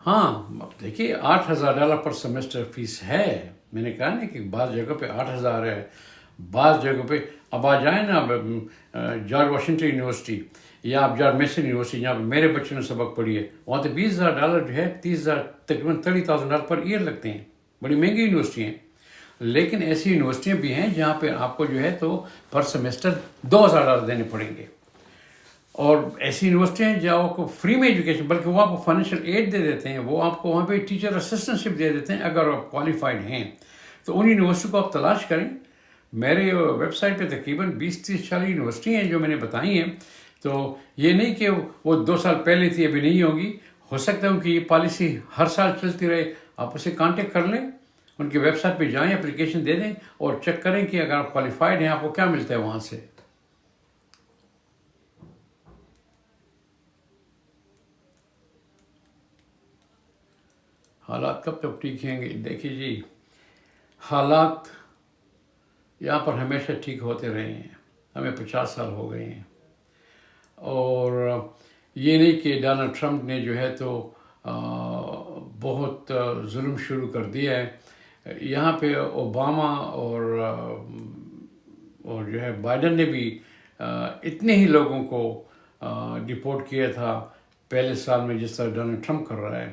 ہاں، اب دیکھیے $8,000 پر سیمسٹر فیس ہے۔ میں نے کہا نا کہ بعض جگہ پہ 8,000 ہے، بعض جگہ پہ اب آ جائیں نا جارج واشنگٹن یونیورسٹی یا آپ جارج میسن یونیورسٹی جہاں پہ میرے بچوں نے سبق پڑھی ہے، وہاں تو $20,000 جو ہے 30,000 تقریباً $30,000 پر ایئر لگتے ہیں، بڑی مہنگی یونیورسٹی ہیں۔ لیکن ایسی یونیورسٹیاں بھی ہیں جہاں پہ آپ کو جو ہے تو پر سیمسٹر $2,000 دینے پڑیں گے، اور ایسی یونیورسٹی ہیں جو آپ کو فری میں ایجوکیشن، بلکہ وہ آپ کو فائنینشیل ایڈ دے دیتے ہیں، وہ آپ کو وہاں پہ ٹیچر اسسٹنٹ دے دیتے ہیں اگر آپ کوالیفائڈ ہیں۔ تو ان یونیورسٹی کو آپ تلاش کریں۔ میرے ویب سائٹ پہ تقریباً 20-30-40 یونیورسٹی ہیں جو میں نے بتائی ہیں۔ تو یہ نہیں کہ وہ 2 سال پہلے تھی ابھی نہیں ہوگی، ہو سکتا ہے کہ یہ پالیسی ہر سال چلتی رہے۔ آپ اسے کانٹیکٹ کر لیں، ان کی ویب سائٹ پہ جائیں، اپلیکیشن دے دیں اور چیک کریں کہ اگر آپ کوالیفائڈ ہیں آپ کو کیا ملتا ہے وہاں سے۔ حالات کب تک ٹھیک ہیں گے؟ دیکھیے جی، حالات یہاں پر ہمیشہ ٹھیک ہوتے رہے ہیں، ہمیں 50 سال ہو گئے ہیں، اور یہ نہیں کہ ڈونلڈ ٹرمپ نے جو ہے تو بہت ظلم شروع کر دیا ہے۔ یہاں پہ اوباما اور جو ہے بائیڈن نے بھی اتنے ہی لوگوں کو ڈپورٹ کیا تھا پہلے سال میں جس طرح ڈونلڈ ٹرمپ کر رہا ہے۔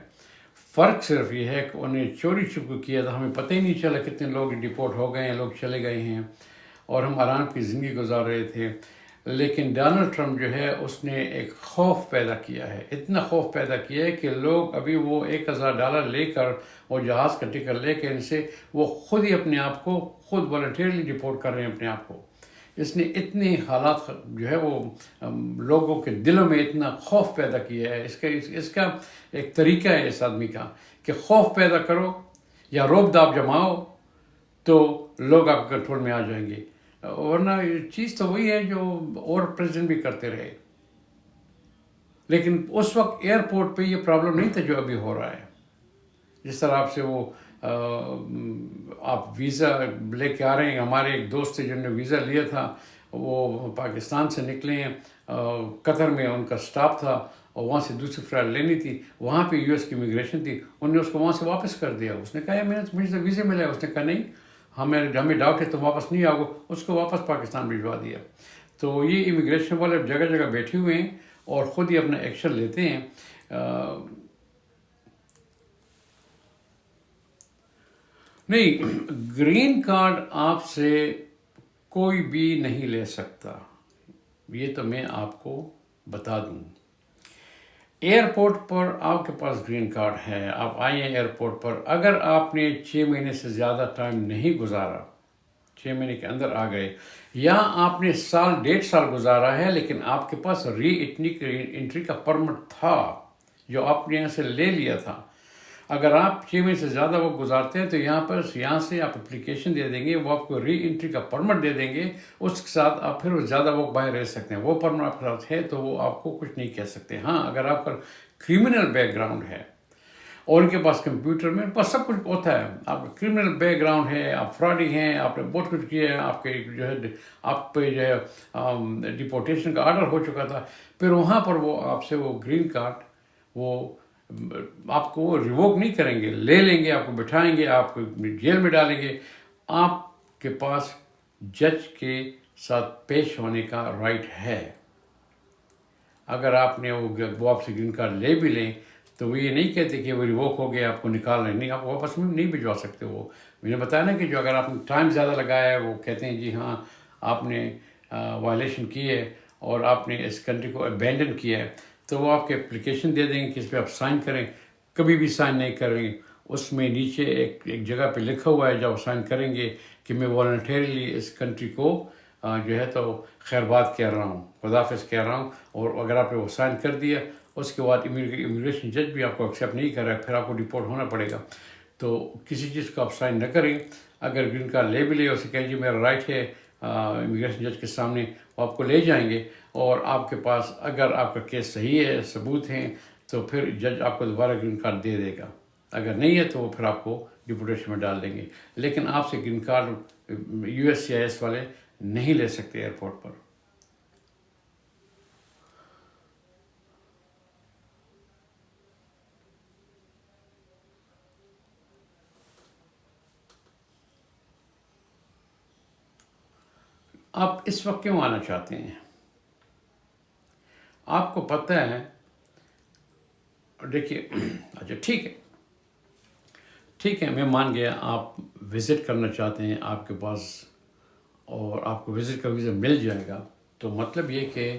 فرق صرف یہ ہے کہ انہیں چوری چھپ کیا تھا، ہمیں پتہ ہی نہیں چلا کتنے لوگ ڈپورٹ ہو گئے ہیں، لوگ چلے گئے ہیں، اور ہم آرام کی زندگی گزار رہے تھے۔ لیکن ڈونلڈ ٹرمپ جو ہے اس نے ایک خوف پیدا کیا ہے، اتنا خوف پیدا کیا ہے کہ لوگ ابھی وہ $1,000 لے کر اور جہاز کا ٹکٹ لے کے ان سے وہ خود ہی اپنے آپ کو خود والنٹیرلی ڈپورٹ کر رہے ہیں اپنے آپ کو۔ اس نے اتنے حالات جو ہے وہ لوگوں کے دلوں میں اتنا خوف پیدا کیا ہے۔ اس کا ایک طریقہ ہے اس آدمی کا کہ خوف پیدا کرو یا روب داب جماؤ تو لوگ آپ کے کنٹرول میں آ جائیں گے، ورنہ چیز تو وہی ہے جو اور پریزیڈنٹ بھی کرتے رہے۔ لیکن اس وقت ایئرپورٹ پہ یہ پرابلم نہیں تھا جو ابھی ہو رہا ہے۔ جس طرح آپ سے وہ آپ ویزا لے کے آ رہے ہیں، ہمارے ایک دوست تھے جنہوں نے ویزا لیا تھا، وہ پاکستان سے نکلے ہیں، قطر میں ان کا سٹاپ تھا اور وہاں سے دوسری فلائٹ لینی تھی، وہاں پہ US کی امیگریشن تھی، انہوں نے اس کو وہاں سے واپس کر دیا۔ اس نے کہا مجھے تو ویزا ملا ہے، اس نے کہا نہیں ہمیں ڈاؤٹ ہے تم واپس نہیں آؤ گے، اس کو واپس پاکستان بھجوا دیا۔ تو یہ امیگریشن والے جگہ جگہ بیٹھے ہوئے ہیں اور خود ہی اپنا ایکشن لیتے ہیں۔ نہیں، گرین کارڈ آپ سے کوئی بھی نہیں لے سکتا، یہ تو میں آپ کو بتا دوں۔ ایئرپورٹ پر آپ کے پاس گرین کارڈ ہے، آپ آئے ہیں ایئرپورٹ پر، اگر آپ نے 6 مہینے سے زیادہ ٹائم نہیں گزارا، 6 مہینے کے اندر آ گئے، یا آپ نے 1.5 سال گزارا ہے لیکن آپ کے پاس ری انٹری کا پرمٹ تھا، جو آپ نے یہاں سے لے لیا تھا. اگر آپ 6 مہینے سے زیادہ وقت گزارتے ہیں تو یہاں سے آپ اپلیکیشن دے دیں گے, وہ آپ کو ری انٹری کا پرمٹ دے دیں گے, اس کے ساتھ آپ پھر زیادہ وقت باہر رہ سکتے ہیں. وہ پرمٹ آپ کے ساتھ ہے تو وہ آپ کو کچھ نہیں کہہ سکتے. ہاں, اگر آپ کا کرمنل بیک گراؤنڈ ہے اور ان کے پاس کمپیوٹر میں بس سب کچھ ہوتا ہے, آپ کا کرمنل بیک گراؤنڈ ہے, آپ فراڈی ہیں, آپ نے بہت کچھ کیا ہے, آپ کے جو ہے آپ پہ جو ہے ڈپورٹیشن کا آرڈر ہو چکا تھا, پھر وہاں پر وہ آپ سے وہ گرین کارڈ وہ آپ کو وہ ریووک نہیں کریں گے, لے لیں گے, آپ کو بٹھائیں گے, آپ کو جیل میں ڈالیں گے. آپ کے پاس جج کے ساتھ پیش ہونے کا رائٹ ہے. اگر آپ نے وہ آپ سے گرین کارڈ لے بھی لیں تو وہ یہ نہیں کہتے کہ وہ ریووک ہو گیا, آپ کو نکال رہے نہیں, آپ واپس میں نہیں بھجوا سکتے. وہ میں نے بتایا نا کہ جو اگر آپ نے ٹائم زیادہ لگایا ہے, وہ کہتے ہیں جی ہاں آپ نے وائلیشن کی ہے اور آپ نے اس کنٹری کو ابینڈن کیا ہے, تو وہ آپ کے اپلیکیشن دے دیں گے کہ اس پہ آپ سائن کریں. کبھی بھی سائن نہیں کریں. اس میں نیچے ایک جگہ پہ لکھا ہوا ہے جب سائن کریں گے کہ میں والنٹیرلی اس کنٹری کو جو ہے تو خیر بات کہہ رہا ہوں, خداحافظ کہہ رہا ہوں. اور اگر آپ نے وہ سائن کر دیا, اس کے بعد امیگریشن جج بھی آپ کو ایکسیپٹ نہیں کر رہا ہے, پھر آپ کو ڈپورٹ ہونا پڑے گا. تو کسی چیز کو آپ سائن نہ کریں. اگر گرین کارڈ لے بھی لے, اسے کہیں جی میرا رائٹ ہے امیگریشن جج کے سامنے, وہ آپ کو لے جائیں گے. اور آپ کے پاس اگر آپ کا کیس صحیح ہے, ثبوت ہیں, تو پھر جج آپ کو دوبارہ گرین کارڈ دے دے گا. اگر نہیں ہے تو وہ پھر آپ کو ڈپورٹیشن میں ڈال دیں گے. لیکن آپ سے گرین کارڈ USCIS والے نہیں لے سکتے ایئرپورٹ پر. آپ اس وقت کیوں آنا چاہتے ہیں؟ آپ کو پتہ ہے, دیکھیے اچھا ٹھیک ہے میں مان گیا آپ وزٹ کرنا چاہتے ہیں آپ کے پاس, اور آپ کو وزٹ کا ویزا مل جائے گا. تو مطلب یہ کہ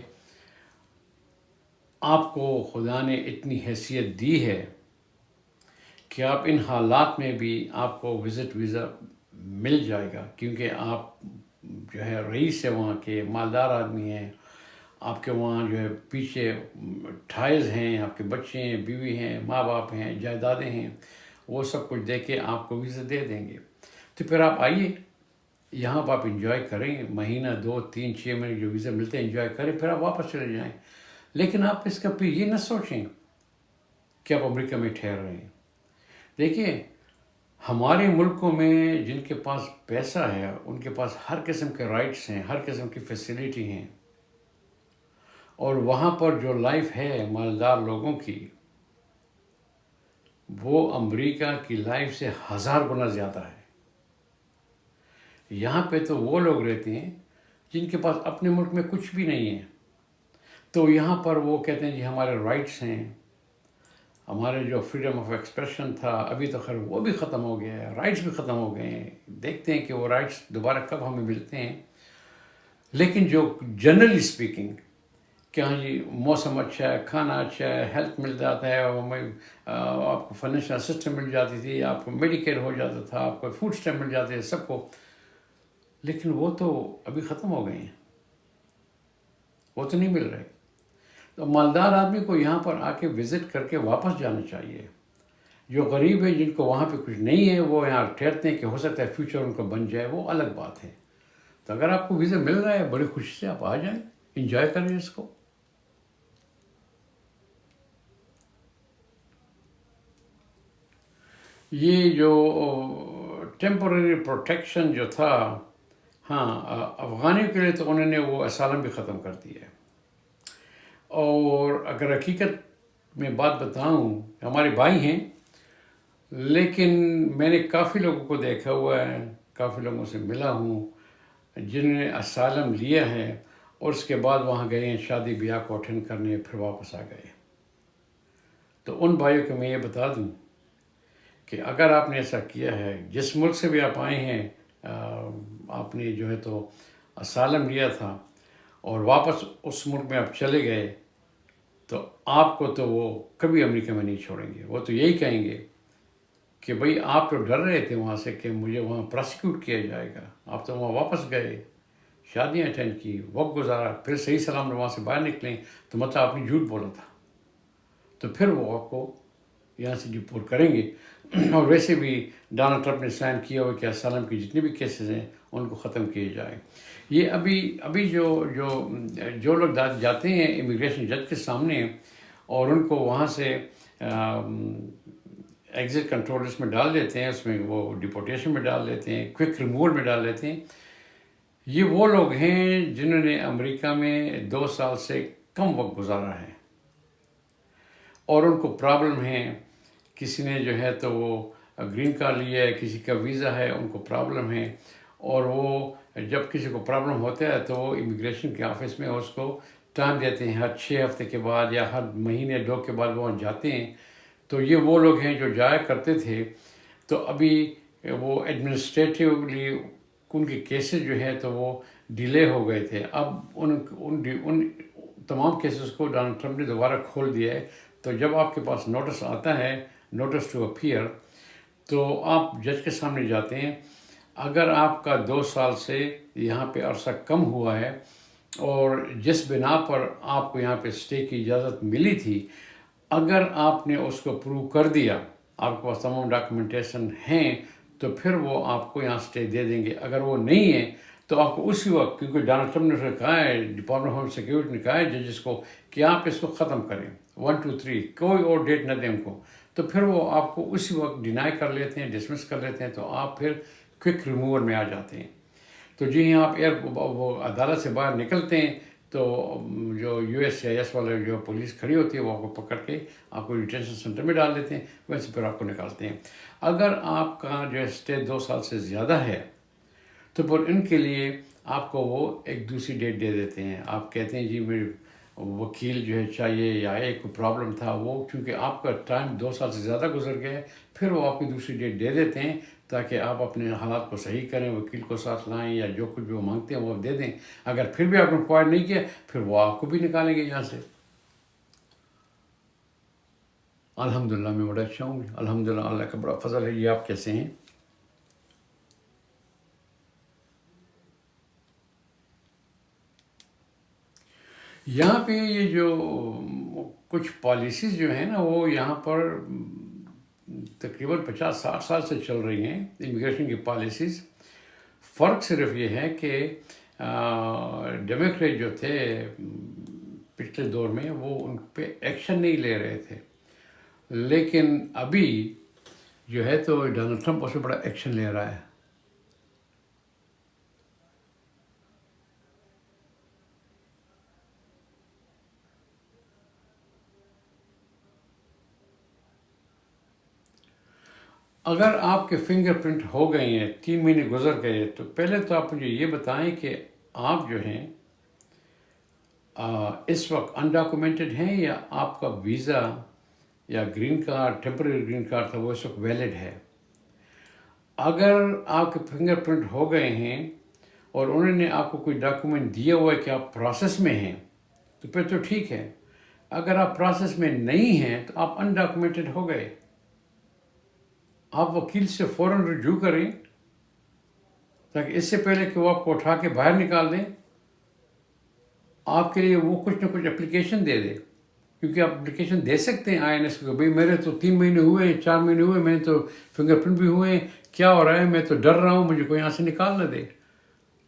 آپ کو خدا نے اتنی حیثیت دی ہے کہ آپ ان حالات میں بھی آپ کو وزٹ ویزا مل جائے گا, کیونکہ آپ جو ہے رئیس ہے, وہاں کے مالدار آدمی ہیں, آپ کے وہاں جو ہے پیچھے ٹھائز ہیں, آپ کے بچے ہیں, بیوی ہیں, ماں باپ ہیں, جائیدادیں ہیں, وہ سب کچھ دے کے آپ کو ویزا دے دیں گے. تو پھر آپ آئیے یہاں پر, آپ انجوائے کریں, مہینہ 2 3 6 مہینے جو ویزا ملتے ہیں انجوائے کریں, پھر آپ واپس چلے جائیں. لیکن آپ اس کا پہ یہ نہ سوچیں کہ آپ امریکہ میں ٹھہر رہے ہیں. دیکھیے ہمارے ملکوں میں جن کے پاس پیسہ ہے ان کے پاس ہر قسم کے رائٹس ہیں, ہر قسم کی فیسیلیٹی ہیں, اور وہاں پر جو لائف ہے مالدار لوگوں کی, وہ امریکہ کی لائف سے 1000 گنا زیادہ ہے. یہاں پہ تو وہ لوگ رہتے ہیں جن کے پاس اپنے ملک میں کچھ بھی نہیں ہے, تو یہاں پر وہ کہتے ہیں جی ہمارے رائٹس ہیں, ہمارے جو فریڈم آف ایکسپریشن تھا ابھی تو خیر وہ بھی ختم ہو گیا ہے, رائٹس بھی ختم ہو گئے ہیں. دیکھتے ہیں کہ وہ رائٹس دوبارہ کب ہمیں ملتے ہیں. لیکن جو جنرلی اسپیکنگ کہ ہاں جی موسم اچھا ہے, کھانا اچھا ہے, ہیلتھ مل جاتا ہے, آپ کو فائنینشیل اسسٹنس مل جاتی تھی, آپ کو میڈیکیئر ہو جاتا تھا, آپ کو فوڈ اسٹیمپ مل جاتے ہیں سب کو, لیکن وہ تو ابھی ختم ہو گئے ہیں, وہ تو نہیں مل رہے. تو مالدار آدمی کو یہاں پر آ کے وزٹ کر کے واپس جانا چاہیے. جو غریب ہیں جن کو وہاں پہ کچھ نہیں ہے وہ یہاں ٹھہرتے ہیں کہ ہو سکتا ہے فیوچر ان کو بن جائے, وہ الگ بات ہے. تو اگر آپ کو ویزا مل رہا ہے بڑی خوشی سے آپ آ جائیں, انجوائے کریں اس کو. یہ جو ٹیمپرری پروٹیکشن جو تھا, ہاں افغانیوں کے لیے تو انہوں نے وہ اسائلم بھی ختم کر دیا ہے. اور اگر حقیقت میں بات بتاؤں, ہمارے بھائی ہیں, لیکن میں نے کافی لوگوں کو دیکھا ہوا ہے, کافی لوگوں سے ملا ہوں جنہوں نے اسائلم لیا ہے اور اس کے بعد وہاں گئے ہیں شادی بیاہ کو اٹینڈ کرنے, پھر واپس آ گئے. تو ان بھائیوں کو میں یہ بتا دوں کہ اگر آپ نے ایسا کیا ہے, جس ملک سے بھی آپ آئے ہیں, آپ نے جو ہے تو اسائلم لیا تھا اور واپس اس ملک میں آپ چلے گئے, تو آپ کو تو وہ کبھی امریکہ میں نہیں چھوڑیں گے. وہ تو یہی کہیں گے کہ بھئی آپ تو ڈر رہے تھے وہاں سے کہ مجھے وہاں پراسیکیوٹ کیا جائے گا, آپ تو وہاں واپس گئے, شادیاں اٹینڈ کی, وقت گزارا, پھر صحیح سلامت وہاں سے باہر نکلیں, تو مطلب آپ نے جھوٹ بولا تھا. تو پھر وہ آپ کو یہاں سے ڈپورٹ کریں گے۔ اور ویسے بھی ڈونلڈ ٹرمپ نے سائن کیا ہوا کہ اسالم کی جتنے بھی کیسز ہیں ان کو ختم کیے جائیں۔ یہ ابھی جو لوگ جاتے ہیں امیگریشن جج کے سامنے اور ان کو وہاں سے ایگزٹ کنٹرول لسٹ میں ڈال دیتے ہیں، اس میں وہ ڈپورٹیشن میں ڈال دیتے ہیں، کوئک ریموول میں ڈال دیتے ہیں، یہ وہ لوگ ہیں جنہوں نے امریکہ میں 2 سال سے کم وقت گزارا ہے اور ان کو پرابلم ہے۔ کسی نے جو ہے تو وہ گرین کارڈ لیا ہے، کسی کا ویزا ہے، ان کو پرابلم ہے، اور وہ جب کسی کو پرابلم ہوتا ہے تو وہ امیگریشن کے آفس میں اس کو ٹائم دیتے ہیں، ہر 6 ہفتے کے بعد یا ہر مہینے 2 کے بعد وہ جاتے ہیں۔ تو یہ وہ لوگ ہیں جو جایا کرتے تھے، تو ابھی وہ ایڈمنسٹریٹیولی ان کے کیسز جو ہے تو وہ ڈیلے ہو گئے تھے۔ اب ان تمام کیسز کو ڈونلڈ ٹرمپ نے دوبارہ کھول دیا ہے۔ تو جب آپ کے پاس نوٹس آتا ہے، نوٹس ٹو اپیئر، تو آپ جج کے سامنے جاتے ہیں۔ اگر آپ کا 2 سال سے یہاں پہ عرصہ کم ہوا ہے اور جس بنا پر آپ کو یہاں پہ اسٹے کی اجازت ملی تھی، اگر آپ نے اس کو پروو کر دیا، آپ کے پاس تمام ڈاکومنٹیشن ہیں، تو پھر وہ آپ کو یہاں اسٹے دے دیں گے۔ اگر وہ نہیں ہے تو آپ کو اسی وقت، کیونکہ ڈونلڈ ٹرمپ نے کہا ہے، ڈپارٹمنٹ آف ہوم سیکورٹی نے کہا ہے ججز کو کہ آپ اس کو ختم کریں، 1 2 3، کوئی اور ڈیٹ نہ دیں ان کو، تو پھر وہ آپ کو اسی وقت ڈینائی کر لیتے ہیں، ڈسمس کر لیتے ہیں، تو آپ پھر کوئک ریموول میں آ جاتے ہیں۔ تو جی ہاں، آپ وہ عدالت سے باہر نکلتے ہیں تو جو U S C I S والے جو پولیس کھڑی ہوتی ہے وہ آپ کو پکڑ کے آپ کو ڈیٹینشن سینٹر میں ڈال دیتے ہیں، ویسے پھر آپ کو نکالتے ہیں۔ اگر آپ کا جو اسٹے 2 سال سے زیادہ ہے تو پھر ان کے لیے آپ کو وہ ایک دوسری ڈیٹ دے دیتے ہیں۔ آپ کہتے ہیں جی میرے وکیل جو ہے چاہیے، یا ایک پرابلم تھا، وہ چونکہ آپ کا ٹائم 2 سال سے زیادہ گزر گیا ہے، پھر وہ آپ کی دوسری ڈیٹ دے دیتے ہیں تاکہ آپ اپنے حالات کو صحیح کریں، وکیل کو ساتھ لائیں، یا جو کچھ بھی وہ مانگتے ہیں وہ دے دیں۔ اگر پھر بھی آپ نے انکوائر نہیں کیا، پھر وہ آپ کو بھی نکالیں گے یہاں سے۔ الحمدللہ میں بڑا اچھا ہوں، الحمدللہ، اللہ کا بڑا فضل ہے۔ یہ آپ کیسے ہیں؟ یہاں پہ یہ جو کچھ پالیسیز جو ہیں نا، وہ یہاں پر تقریباً 50-60 سال سے چل رہی ہیں، امیگریشن کی پالیسیز۔ فرق صرف یہ ہے کہ ڈیموکریٹ جو تھے پچھلے دور میں وہ ان پہ ایکشن نہیں لے رہے تھے، لیکن ابھی جو ہے تو ڈونلڈ ٹرمپ اس پہ بڑا ایکشن لے رہا ہے۔ اگر آپ کے فنگر پرنٹ ہو گئے ہیں، 3 مہینے گزر گئے، تو پہلے تو آپ مجھے یہ بتائیں کہ آپ جو ہیں اس وقت انڈاکومنٹڈ ہیں، یا آپ کا ویزا یا green card, temporary green card تھا، وہ اس وقت ویلڈ ہے۔ اگر آپ کے فنگر پرنٹ ہو گئے ہیں اور انہوں نے آپ کو کوئی ڈاکومنٹ دیا ہوا ہے کہ آپ پروسیس میں ہیں، تو پھر تو ٹھیک ہے۔ اگر آپ پروسیس میں نہیں ہیں تو آپ انڈاکومنٹڈ ہو گئے۔ آپ وکیل سے فوراً رجوع کریں تاکہ اس سے پہلے کہ وہ آپ کو اٹھا کے باہر نکال دیں، آپ کے لیے وہ کچھ نہ کچھ اپلیکیشن دے دے، کیونکہ آپ اپلیکیشن دے سکتے ہیں INS کو، بھئی میرے تو 3 مہینے ہوئے ہیں، 4 مہینے ہوئے، میں تو فنگر پرنٹ بھی ہوئے ہیں، کیا ہو رہا ہے، میں تو ڈر رہا ہوں، مجھے کوئی یہاں سے نکال نہ دے۔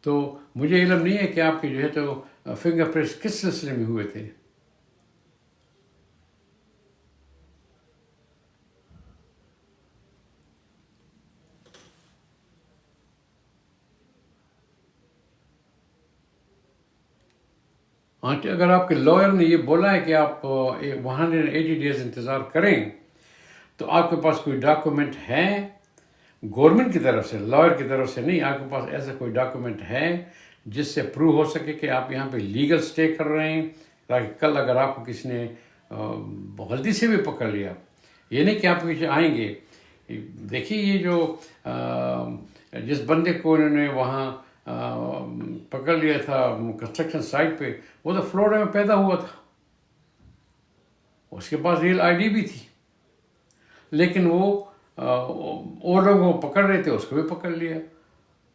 تو مجھے علم نہیں ہے کہ آپ کے جو ہے تو فنگر پرنٹس کس سلسلے میں ہوئے تھے۔ ہاں، اگر آپ کے لائر نے یہ بولا ہے کہ آپ 180 ڈیز انتظار کریں، تو آپ کے پاس کوئی ڈاکومنٹ ہے گورنمنٹ کی طرف سے، لائر کی طرف سے نہیں، آپ کے پاس ایسا کوئی ڈاکومنٹ ہے جس سے پروو ہو سکے کہ آپ یہاں پہ لیگل سٹے کر رہے ہیں، تاکہ کل اگر آپ کو کسی نے غلطی سے بھی پکڑ لیا، یہ نہیں کہ آپ پیچھے آئیں گے۔ دیکھیے یہ جو جس بندے کو انہوں نے وہاں پکڑ لیا تھا کنسٹرکشن سائٹ پہ، وہ تو فلوریڈا میں پیدا ہوا تھا، اس کے پاس ریل ID بھی تھی، لیکن وہ اور لوگوں کو پکڑ رہے تھے، اس کو بھی پکڑ لیا۔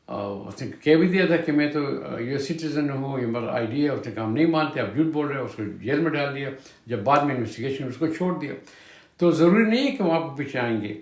اس نے کہہ بھی دیا تھا کہ میں تو یو سٹیزن ہوں، یہ میرا آئی ڈی ہے. اس نے کہا ہم نہیں مانتے، آپ جھوٹ بول رہے ہو. اس کو جیل میں ڈال دیا. جب بعد میں انویسٹیگیشن اس کو چھوڑ دیا. تو ضروری نہیں ہے کہ وہ آپ کے پیچھے آئیں گے.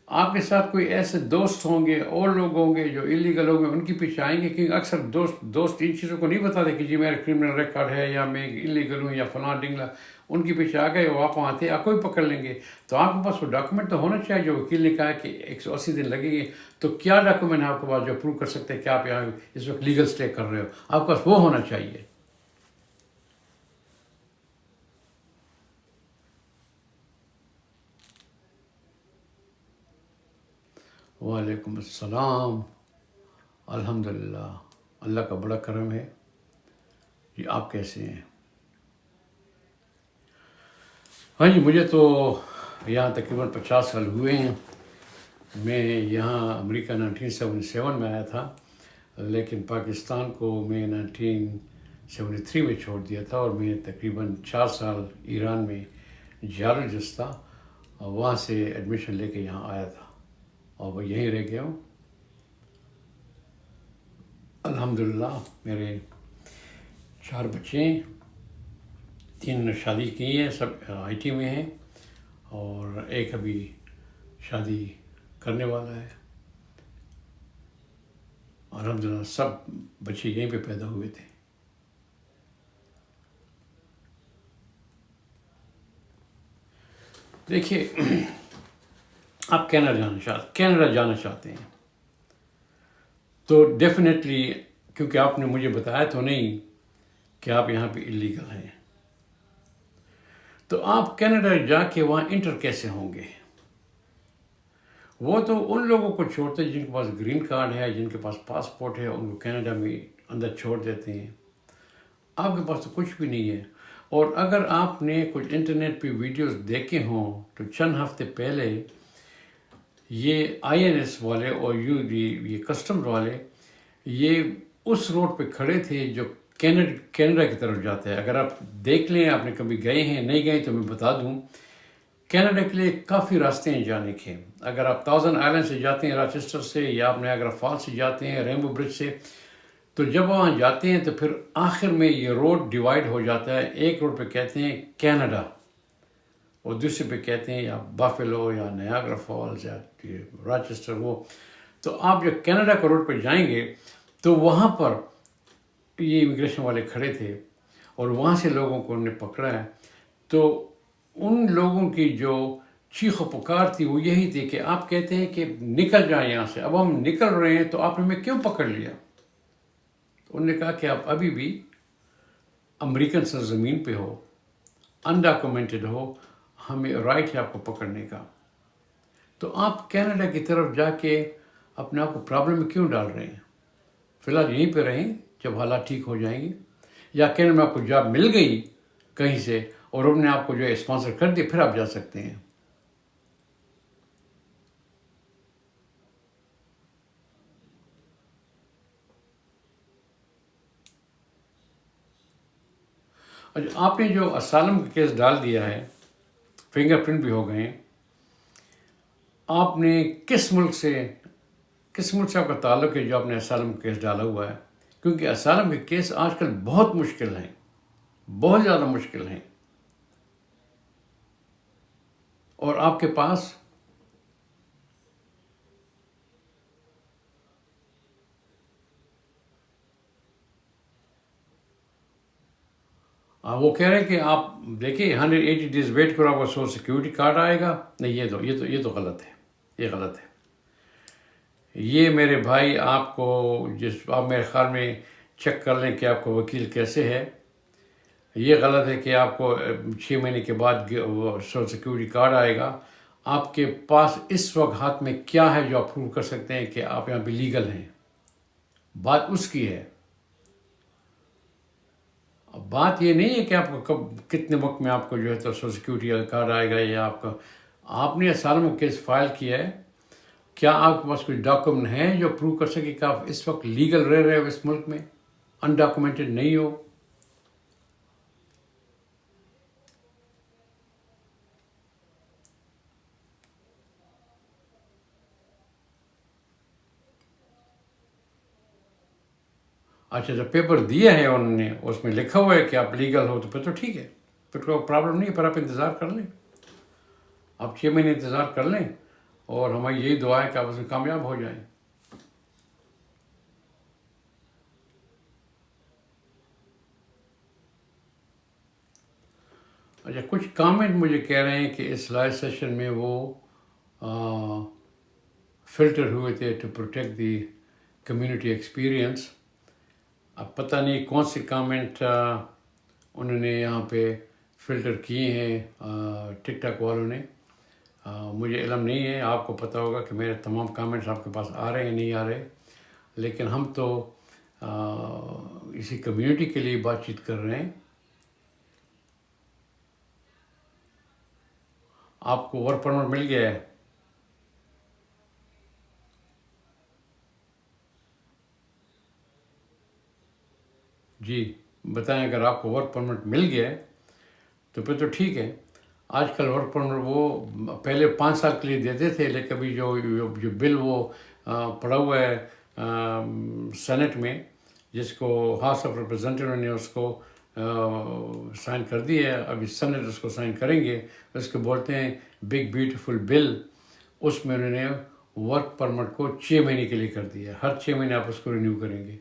آپ کے ساتھ کوئی ایسے دوست ہوں گے اور لوگ ہوں گے جو انلیگل ہوں گے، ان کے پیچھے آئیں گے. کیونکہ اکثر دوست ان چیزوں کو نہیں بتاتے کہ جی میرا کرمنل ریکارڈ ہے یا میں انلیگل ہوں یا فلاں ڈنگلا. ان کے پیچھے آ گئے، وہ آپ وہاں تھے، آپ کو بھی پکڑ لیں گے. تو آپ کے پاس وہ ڈاکومنٹ تو ہونا چاہیے. جو وکیل نے کہا کہ 180 دن لگیں گے، تو کیا ڈاکومنٹ ہے آپ کے پاس جو پروو کر سکتے ہیں کہ آپ یہاں اس وقت لیگل اسٹے کر رہے ہو؟ آپ کے پاس وہ ہونا چاہیے. وعلیکم السلام. الحمدللہ، اللہ کا بڑا کرم ہے. جی آپ کیسے ہیں؟ ہاں جی، مجھے تو یہاں تقریباً 50 سال ہوئے ہیں. میں یہاں امریکہ 1977 میں آیا تھا، لیکن پاکستان کو میں 1973 میں چھوڑ دیا تھا. اور میں تقریباً 4 سال ایران میں جیالوجسٹ تھا. وہاں سے ایڈمیشن لے کے یہاں آیا تھا اور وہ یہیں رہ گیا ہوں. الحمدللہ میرے 4 بچے ہیں. 3 نے شادی کی ہیں، سب آئی ٹی میں ہیں، اور ایک ابھی شادی کرنے والا ہے. الحمدللہ سب بچے یہیں پہ پیدا ہوئے تھے. دیکھیے، آپ کینیڈا جانا چاہتے ہیں تو ڈیفینیٹلی، کیونکہ آپ نے مجھے بتایا تو نہیں کہ آپ یہاں پہ انلیگل ہیں، تو آپ کینیڈا جا کے وہاں انٹر کیسے ہوں گے؟ وہ تو ان لوگوں کو چھوڑتے ہیں جن کے پاس گرین کارڈ ہے، جن کے پاس پاسپورٹ ہے، ان کو کینیڈا میں اندر چھوڑ دیتے ہیں. آپ کے پاس تو کچھ بھی نہیں ہے. اور اگر آپ نے کچھ انٹرنیٹ پہ ویڈیوز دیکھے ہوں تو چند ہفتے پہلے یہ آئی این ایس والے اور یہ کسٹمز والے یہ اس روڈ پہ کھڑے تھے جو کینیڈا کی طرف جاتا ہے. اگر آپ دیکھ لیں، آپ نے کبھی گئے ہیں نہیں گئے تو میں بتا دوں، کینیڈا کے لیے کافی راستے ہیں جانے کے. اگر آپ تھاؤزنڈ آئلینڈ سے جاتے ہیں راچسٹر سے، یا آپ نایاگرا فال سے جاتے ہیں ریمبو برج سے، تو جب وہاں جاتے ہیں تو پھر آخر میں یہ روڈ ڈیوائیڈ ہو جاتا ہے. ایک روڈ پہ کہتے ہیں کینیڈا اور دوسرے پہ کہتے ہیں یا بافیلو یا نایاگرا فالز یا راچسٹر. وہ تو آپ جب کینیڈا کا روڈ پہ جائیں گے تو وہاں پر یہ امیگریشن والے کھڑے تھے اور وہاں سے لوگوں کو انہوں نے پکڑا ہے. تو ان لوگوں کی جو چیخ و پکار تھی وہ یہی تھی کہ آپ کہتے ہیں کہ نکل جائیں یہاں سے. اب ہم نکل رہے ہیں تو آپ نے ہمیں کیوں پکڑ لیا؟ انہوں نے کہا کہ آپ ابھی بھی امریکن سرزمین پہ ہو، انڈاکومنٹڈ ہو، ہمیں رائٹ ہے آپ کو پکڑنے کا. تو آپ کینیڈا کی طرف جا کے اپنے آپ کو پرابلم میں کیوں ڈال رہے ہیں؟ فی الحال یہیں پہ رہیں، جب حالات ٹھیک ہو جائیں گے، یا کینیڈا میں آپ کو جاب مل گئی کہیں سے اور انہوں نے آپ کو جو ہے اسپانسر کر دیا، پھر آپ جا سکتے ہیں. اچھا، آپ نے جو اسالم کا کیس ڈال دیا ہے، فنگر پرنٹ بھی ہو گئے ہیں، آپ نے کس ملک سے آپ کا تعلق ہے جو آپ نے اسالم کا کیس ڈالا ہوا ہے؟ کیونکہ اسالم کے کیس آج کل بہت مشکل ہیں، بہت زیادہ مشکل ہیں. اور آپ کے پاس وہ کہہ رہے ہیں کہ آپ دیکھیے 180 ڈیز ویٹ کرو، آپ کا سوشل سیکورٹی کارڈ آئے گا. نہیں، یہ تو غلط ہے، یہ غلط ہے. یہ میرے بھائی آپ کو آپ میرے خیال میں چیک کر لیں کہ آپ کا وکیل کیسے ہے. یہ غلط ہے کہ آپ کو 6 مہینے کے بعد سوشل سیکورٹی کارڈ آئے گا. آپ کے پاس اس وقت ہاتھ میں کیا ہے جو آپ پروو کر سکتے ہیں کہ آپ یہاں پہ لیگل ہیں؟ بات اس کی ہے. اب بات یہ نہیں ہے کہ آپ کو کتنے وقت میں آپ کو جو ہے تو سوشل سیکورٹی کارڈ آئے گا یا آپ نے اسالم کیس فائل کیا ہے. کیا آپ کے پاس کوئی ڈاکومنٹ ہیں جو پروو کر سکے کہ آپ اس وقت لیگل رہ رہے ہو اس ملک میں، انڈاکومنٹڈ نہیں ہو؟ اچھا جب پیپر دیا ہے انہوں نے اس میں لکھا ہوا ہے کہ آپ لیگل ہو تو پھر تو ٹھیک ہے، پھر کوئی پرابلم نہیں ہے، پھر آپ انتظار کر لیں، آپ 6 مہینے انتظار کر لیں، اور ہماری یہی دعا ہے کہ آپ اس میں کامیاب ہو جائیں۔ اچھا کچھ کامنٹ مجھے کہہ رہے ہیں کہ اس لائیو سیشن میں وہ فلٹر ہوئے تھے to protect the community experience. اب پتہ نہیں کون سی کامنٹ انہوں نے یہاں پہ فلٹر کیے ہیں ٹک ٹاک والوں نے، مجھے علم نہیں ہے، آپ کو پتہ ہوگا کہ میرے تمام کامنٹس آپ کے پاس آ رہے ہیں نہیں آ رہے، لیکن ہم تو اسی کمیونٹی کے لیے بات چیت کر رہے ہیں۔ آپ کو ورک پرمٹ مل گیا ہے؟ جی بتائیں، اگر آپ کو ورک پرمٹ مل گیا ہے تو پھر تو ٹھیک ہے۔ آج کل ورک پرمٹ وہ پہلے 5 سال کے لیے دیتے تھے، لیکن ابھی جو بل وہ پڑا ہوا ہے سینٹ میں، جس کو ہاؤس آف ریپرزینٹیو نے اس کو سائن کر دی ہے، ابھی سینٹ اس کو سائن کریں گے، اس کو بولتے ہیں بگ بیوٹیفل بل۔ اس میں انہوں نے ورک پرمٹ کو 6 مہینے کے لیے کر دیا، ہر 6 مہینے آپ اس کو رینیو کریں گے۔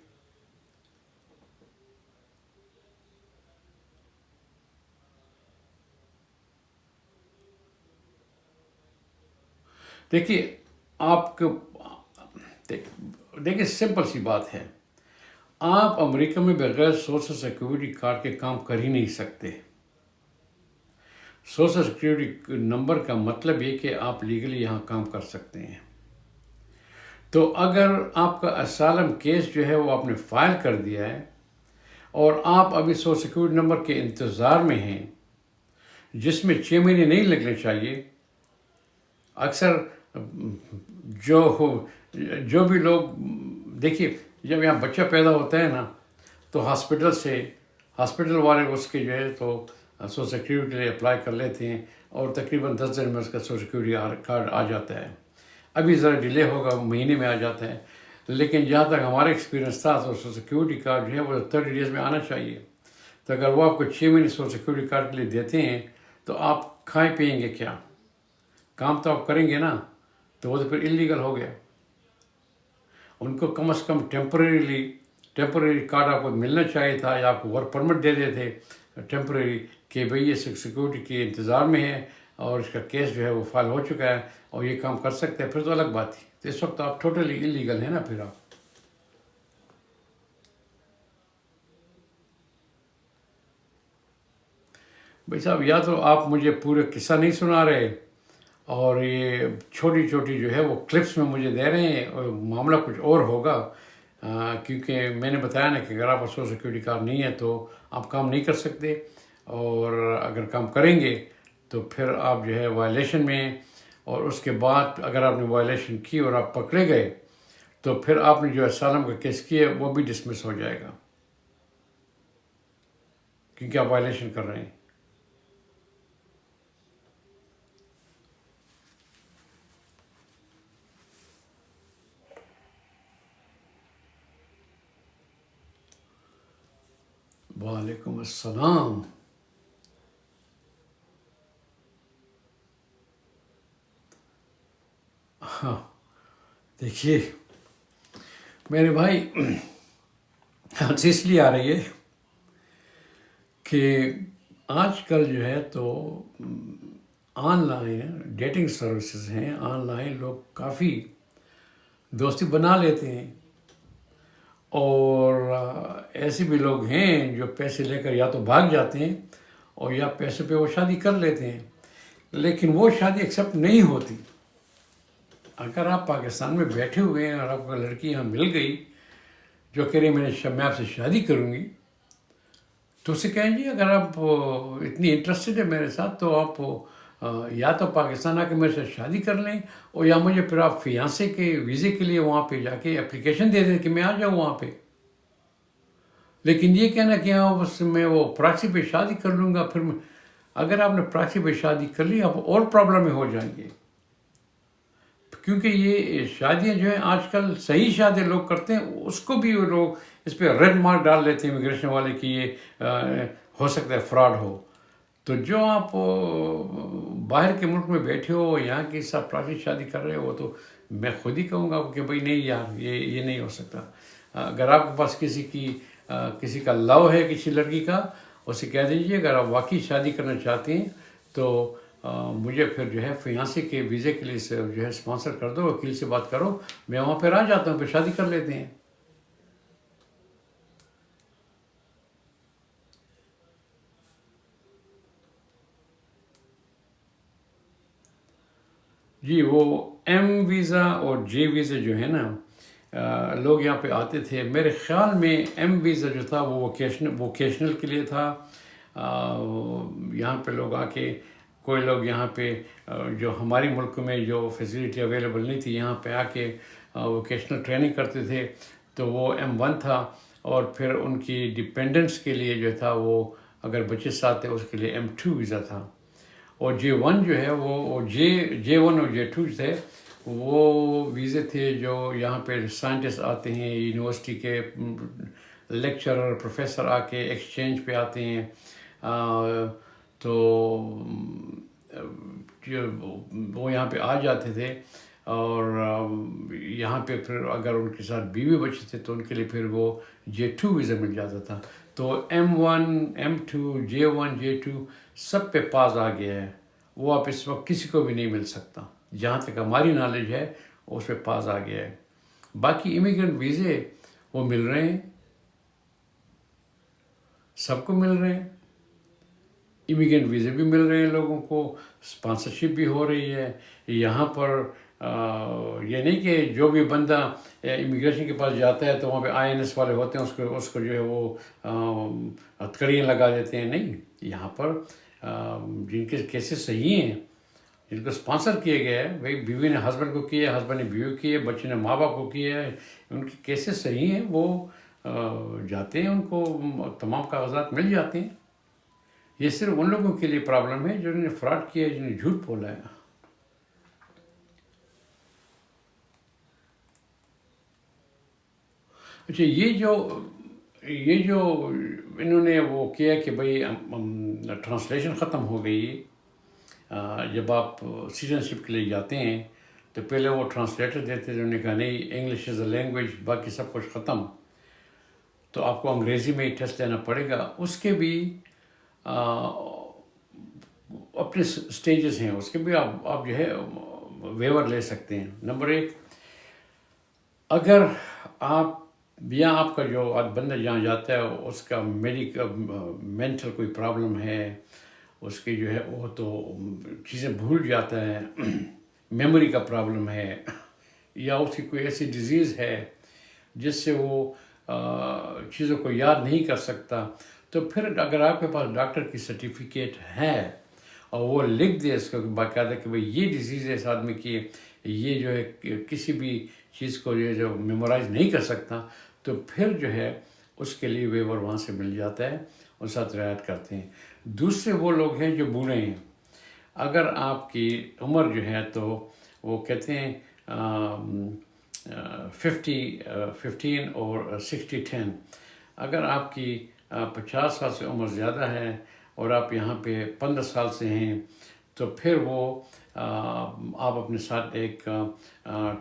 دیکھیے آپ کو دیکھیے سمپل سی بات ہے، آپ امریکہ میں بغیر سوشل سیکورٹی کارڈ کے کام کر ہی نہیں سکتے۔ سوشل سیکورٹی نمبر کا مطلب یہ کہ آپ لیگلی یہاں کام کر سکتے ہیں۔ تو اگر آپ کا اسائلم کیس جو ہے وہ آپ نے فائل کر دیا ہے اور آپ ابھی سوشل سیکورٹی نمبر کے انتظار میں ہیں، جس میں 6 مہینے نہیں لگنے چاہیے، اکثر جو بھی لوگ دیکھیے جب یہاں بچہ پیدا ہوتا ہے نا تو ہاسپٹل والے اس کے جو ہے تو سوشل سیکورٹی کے لیے اپلائی کر لیتے ہیں، اور تقریباً 10 دن میں اس کا سوشل سیکورٹی کارڈ آ جاتا ہے۔ ابھی ذرا ڈیلے ہوگا، مہینے میں آ جاتا ہے، لیکن جہاں تک ہمارا ایکسپیرینس تھا تو سوشل سیکورٹی کارڈ جو ہے وہ 30 ڈیز میں آنا چاہیے۔ تو اگر وہ آپ کو 6 مہینے سوشل سیکورٹی کارڈ کے لیے دیتے ہیں تو آپ کھائیں پیئیں گے کیا؟ کام تو آپ کریں گے نا، تو وہ تو پھر انلیگل ہو گیا۔ ان کو کم از کم ٹیمپرری کارڈ آپ کو ملنا چاہیے تھا، یا آپ کو ورک پرمٹ دے دیتے ٹیمپرری کہ بھئی یہ سیکورٹی کے انتظار میں ہے اور اس کا کیس جو ہے وہ فائل ہو چکا ہے اور یہ کام کر سکتے ہیں، پھر تو الگ بات تھی۔ تو اس وقت آپ ٹوٹلی انلیگل ہیں نا پھر آپ۔ بھائی صاحب یا تو آپ مجھے پورے قصہ نہیں سنا رہے، اور یہ چھوٹی چھوٹی جو ہے وہ کلپس میں مجھے دے رہے ہیں، اور معاملہ کچھ اور ہوگا، کیونکہ میں نے بتایا نا کہ اگر آپ سوشل سیکورٹی کارڈ نہیں ہے تو آپ کام نہیں کر سکتے، اور اگر کام کریں گے تو پھر آپ جو ہے وائلیشن میں ہیں، اور اس کے بعد اگر آپ نے وائلیشن کی اور آپ پکڑے گئے تو پھر آپ نے جو اسائلم کا کیس کیا ہے وہ بھی ڈسمس ہو جائے گا، کیونکہ آپ وائلیشن کر رہے ہیں۔ وعلیکم السلام۔ ہاں دیکھیے میرے بھائی، ہنسی اس لیے آ رہی ہے کہ آج کل جو ہے تو آن لائن ڈیٹنگ سروسز ہیں، آن لائن لوگ کافی دوستی بنا لیتے ہیں، اور ایسے بھی لوگ ہیں جو پیسے لے کر یا تو بھاگ جاتے ہیں اور یا پیسے پہ وہ شادی کر لیتے ہیں، لیکن وہ شادی ایکسیپٹ نہیں ہوتی۔ اگر آپ پاکستان میں بیٹھے ہوئے ہیں اور آپ کو لڑکی یہاں مل گئی جو کہہ رہی ہے میں آپ سے شادی کروں گی، تو اسے کہیں جی اگر آپ اتنی انٹرسٹڈ ہے میرے ساتھ تو آپ یا تو پاکستان آ کے میرے ساتھ شادی کر لیں، اور یا مجھے پھر آپ فیانسے کے ویزے کے لیے وہاں پہ جا کے اپلیکیشن دے دیں کہ میں آ جاؤں وہاں پہ۔ لیکن یہ کہنا کہ ہاں بس میں وہ پراکسی پہ شادی کر لوں گا، پھر اگر آپ نے پراکسی پہ شادی کر لی آپ اور پرابلم میں ہو جائیں گے، کیونکہ یہ شادیاں جو ہیں آج کل صحیح شادی لوگ کرتے ہیں اس کو بھی وہ لوگ اس پہ ریڈ مارک ڈال لیتے ہیں امیگریشن والے کہ یہ ہو سکتا ہے فراڈ ہو. تو جو آپ باہر کے ملک میں بیٹھے ہو یہاں کی سب پرائیویٹ شادی کر رہے ہو تو میں خود ہی کہوں گا کہ بھائی نہیں یار یہ نہیں ہو سکتا. اگر آپ کے پاس کسی کا لو ہے کسی لڑکی کا اسے کہہ دیجیے اگر آپ واقعی شادی کرنا چاہتے ہیں تو مجھے پھر جو ہے فیانسی کے ویزے کے لیے جو ہے اسپانسر کر دو, وکیل سے بات کرو, میں وہاں پہ آ جاتا ہوں, پھر شادی کر لیتے ہیں. جی وہ ایم ویزا اور جے ویزا جو ہے نا لوگ یہاں پہ آتے تھے. میرے خیال میں ایم ویزا جو تھا وہ ووکیشنل کے لیے تھا. یہاں پہ لوگ آ کے کوئی لوگ یہاں پہ جو ہماری ملک میں جو فیسلٹی اویلیبل نہیں تھی یہاں پہ آ کے ووکیشنل ٹریننگ کرتے تھے تو وہ M1 تھا. اور پھر ان کی ڈپینڈنٹس کے لیے جو تھا وہ اگر بچے ساتھ تھے اس کے لیے M2 ویزا تھا. اور J1 جو ہے وہ J1 اور J2 تھے وہ ویزے تھے جو یہاں پہ سائنٹسٹ آتے ہیں, یونیورسٹی کے لیکچرر پروفیسر آ کے ایکسچینج پہ آتے ہیں. تو وہ یہاں پہ آ جاتے تھے اور یہاں پہ پھر اگر ان کے ساتھ بیوی بچے تھے تو ان کے لیے پھر وہ J2 ویزا مل جاتا تھا. تو M1 M2 J1 J2 سب پہ پاس آ گیا ہے. وہ آپ اس وقت کسی کو بھی نہیں مل سکتا جہاں تک ہماری نالج ہے اس پہ پاس آ گیا ہے. باقی امیگرینٹ ویزے وہ مل رہے ہیں, سب کو مل رہے ہیں. امیگرینٹ ویزے بھی مل رہے ہیں لوگوں کو, اسپانسرشپ بھی ہو رہی ہے. یہاں پر یہ نہیں کہ جو بھی بندہ امیگریشن کے پاس جاتا ہے تو وہاں پہ INS والے ہوتے ہیں اس کو جو ہے وہ ہتھکڑیاں لگا دیتے ہیں. نہیں, یہاں پر جن کے کیسز صحیح ہیں جن کو اسپانسر کیے گئے ہیں, بھائی بیوی نے ہسبینڈ کو کیا, ہسبینڈ نے بیوی کو کیا, بچے نے ماں باپ کو کیا ہے, ان کے کیسز صحیح ہیں وہ جاتے ہیں, ان کو تمام کاغذات مل جاتے ہیں. یہ صرف ان لوگوں کے لیے پرابلم ہے جنہوں نے فراڈ کیا ہے, جنہوں نے جھوٹ بولا ہے. اچھا یہ جو انہوں نے وہ کیا کہ بھائی ٹرانسلیشن ختم ہو گئی. جب آپ سٹیزن شپ کے لیے جاتے ہیں تو پہلے وہ ٹرانسلیٹر دیتے تھے, انہوں نے کہا نہیں انگلش از اے لینگویج, باقی سب کچھ ختم, تو آپ کو انگریزی میں ہی ٹیسٹ دینا پڑے گا. اس کے بھی اپنے سٹیجز ہیں, اس کے بھی آپ جو ہے ویور لے سکتے ہیں. نمبر 1, اگر آپ کا جو بندہ جہاں جاتا ہے اس کا مینٹل کوئی پرابلم ہے, اس کی جو ہے وہ تو چیزیں بھول جاتا ہے, میموری کا پرابلم ہے, یا اس کی کوئی ایسی ڈیزیز ہے جس سے وہ چیزوں کو یاد نہیں کر سکتا, تو پھر اگر آپ کے پاس ڈاکٹر کی سرٹیفکیٹ ہے اور وہ لکھ دے اس کو باقاعدہ کہ بھائی یہ ڈیزیز ہے اس آدمی کی, یہ جو ہے کسی بھی چیز کو جو میمورائز نہیں کر سکتا, تو پھر جو ہے اس کے لیے ویور وہاں سے مل جاتا ہے, اور ساتھ رعایت کرتے ہیں. دوسرے وہ لوگ ہیں جو بوڑھے ہیں, اگر آپ کی عمر جو ہے تو وہ کہتے ہیں 15 اور 60-10, اگر آپ کی 50 سال سے عمر زیادہ ہے اور آپ یہاں پہ 15 سال سے ہیں تو پھر وہ آپ اپنے ساتھ ایک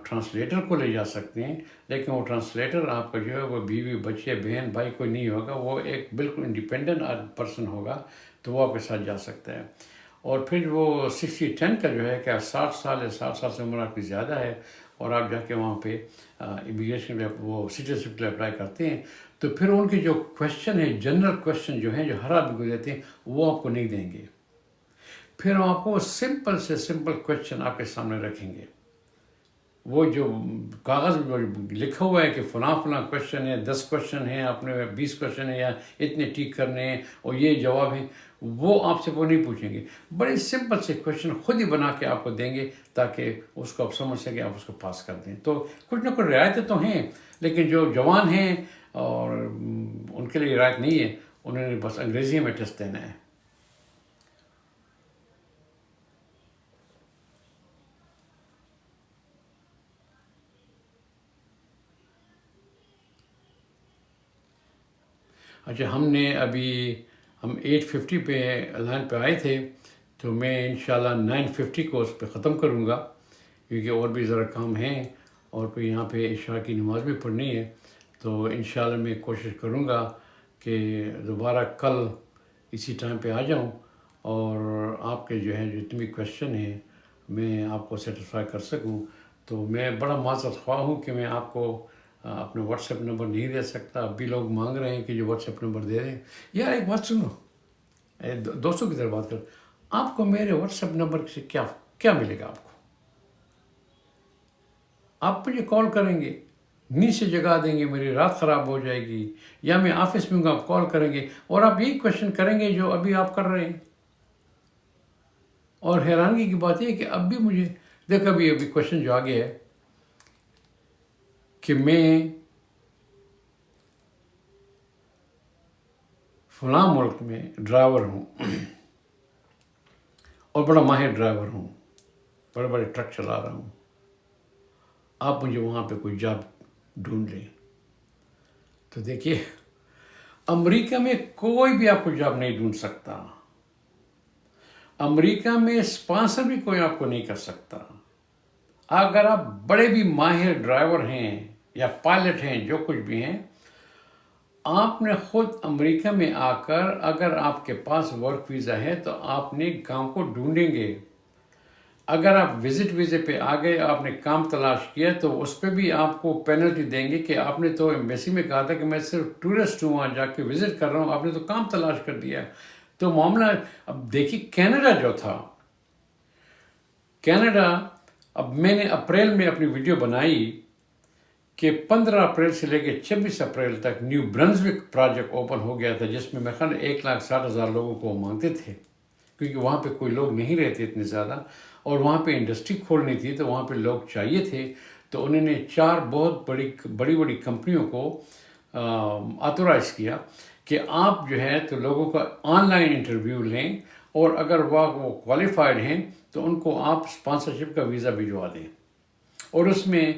ٹرانسلیٹر کو لے جا سکتے ہیں, لیکن وہ ٹرانسلیٹر آپ کا جو ہے وہ بیوی بچے بہن بھائی کوئی نہیں ہوگا, وہ ایک بالکل انڈیپینڈنٹ پرسن ہوگا, تو وہ آپ کے ساتھ جا سکتا ہے. اور پھر وہ 60-10 کا جو ہے کہ 60 سال یا 60 سال سے عمر آپ کی زیادہ ہے اور آپ جا کے وہاں پہ امیگریشن پہ وہ سٹیزنشپ کے لیے اپلائی کرتے ہیں, تو پھر ان کے جو کویشچن ہیں جنرل کویشچن جو ہیں جو ہر آدمی کو دیتے ہیں وہ آپ کو نہیں دیں گے. پھر ہم آپ کو سمپل سے سمپل کویشچن آپ کے سامنے رکھیں گے. وہ جو کاغذ میں لکھا ہوا ہے کہ فلاں کویشچن ہے, 10 کویشچن ہیں, آپ نے 20 کویشچن ہیں یا اتنے ٹیک کرنے ہیں اور یہ جواب ہیں, وہ آپ سے وہ نہیں پوچھیں گے. بڑے سمپل سے کویشچن خود ہی بنا کے آپ کو دیں گے تاکہ اس کو آپ سمجھ سکیں, آپ اس کو پاس کر دیں. تو کچھ نہ کچھ رعایتیں تو ہیں, لیکن جو جوان ہیں اور ان کے لیے رعایت نہیں ہے, انہوں نے بس انگریزی میں ٹیسٹ دینا ہے. اچھا، ہم 850 پہ لائن پہ آئے تھے، تو میں انشاءاللہ 950 کو اس پہ ختم کروں گا، کیونکہ اور بھی ذرا کام ہیں، اور پھر یہاں پہ عشاء کی نماز بھی پڑھنی ہے. تو انشاءاللہ میں کوشش کروں گا کہ دوبارہ کل اسی ٹائم پہ آ جاؤں، اور آپ کے جو ہے جتنے بھی کویشچن ہیں میں آپ کو سیٹسفائی کر سکوں. تو میں بڑا معذرت خواہ ہوں کہ میں آپ کو اپنا واٹس ایپ نمبر نہیں دے سکتا. اب بھی لوگ مانگ رہے ہیں کہ جو واٹس ایپ نمبر دے دیں. یار ایک بات سنو، دوستوں کی طرح بات کر، آپ کو میرے واٹس ایپ نمبر سے کیا ملے گا؟ آپ مجھے کال کریں گے، نیند سے جگا دیں گے، میری رات خراب ہو جائے گی، یا میں آفس میں ہوں گا، آپ کال کریں گے اور آپ یہی کویشچن کریں گے جو ابھی آپ کر رہے ہیں. اور حیرانگی کی بات یہ ہے کہ اب بھی مجھے دیکھ ابھی کویشچن جو آگے ہے کہ میں فلاں ملک میں ڈرائیور ہوں اور بڑا ماہر ڈرائیور ہوں، بڑے بڑے ٹرک چلا رہا ہوں، آپ مجھے وہاں پہ کوئی جاب ڈھونڈ لیں. تو دیکھیے، امریکہ میں کوئی بھی آپ کو جاب نہیں ڈھونڈ سکتا. امریکہ میں اسپانسر بھی کوئی آپ کو نہیں کر سکتا. اگر آپ بڑے بھی ماہر ڈرائیور ہیں یا پائلٹ ہیں، جو کچھ بھی ہیں، آپ نے خود امریکہ میں آ کر اگر آپ کے پاس ورک ویزا ہے تو آپ نے کام کو ڈھونڈیں گے. اگر آپ وزٹ ویزے پہ آ گئے، آپ نے کام تلاش کیا، تو اس پہ بھی آپ کو پینلٹی دیں گے کہ آپ نے تو ایمبیسی میں کہا تھا کہ میں صرف ٹورسٹ ہوں، وہاں جا کے وزٹ کر رہا ہوں، آپ نے تو کام تلاش کر دیا. تو معاملہ اب دیکھیے، کینیڈا جو تھا، کینیڈا، اب میں نے اپریل میں اپنی ویڈیو بنائی کہ 15 اپریل سے لے کے 26 اپریل تک نیو برنزوک پروجیکٹ اوپن ہو گیا تھا، جس میں میں خیال 1,60,000 لوگوں کو مانگتے تھے، کیونکہ وہاں پہ کوئی لوگ نہیں رہتے اتنے زیادہ، اور وہاں پہ انڈسٹری کھولنی تھی تو وہاں پہ لوگ چاہیے تھے. تو انہوں نے 4 بہت بڑی کمپنیوں کو آتورائز کیا کہ آپ جو ہے تو لوگوں کا آن لائن انٹرویو لیں، اور اگر وہ کوالیفائڈ ہیں تو ان کو آپ اسپانسرشپ کا ویزا بھجوا دیں. اور اس میں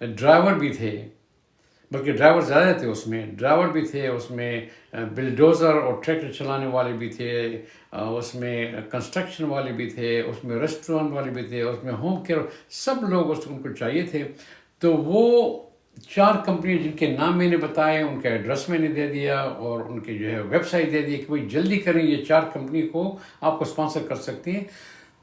ڈرائیور بھی تھے، بلکہ ڈرائیور زیادہ تھے، ڈرائیور بھی تھے، اس میں بلڈوزر اور ٹریکٹر چلانے والے بھی تھے، اس میں کنسٹرکشن والے بھی تھے، اس میں ریسٹورینٹ والے بھی تھے، اس میں ہوم کیئر، سب لوگ ان کو چاہیے تھے. تو وہ 4 کمپنی جن کے نام میں نے بتائے، ان کا ایڈریس میں نے دے دیا، اور ان کے جو ہے ویب سائٹ دے دی کہ بھائی جلدی کریں، یہ 4 کمپنی کو آپ کو اسپانسر کر سکتی ہیں.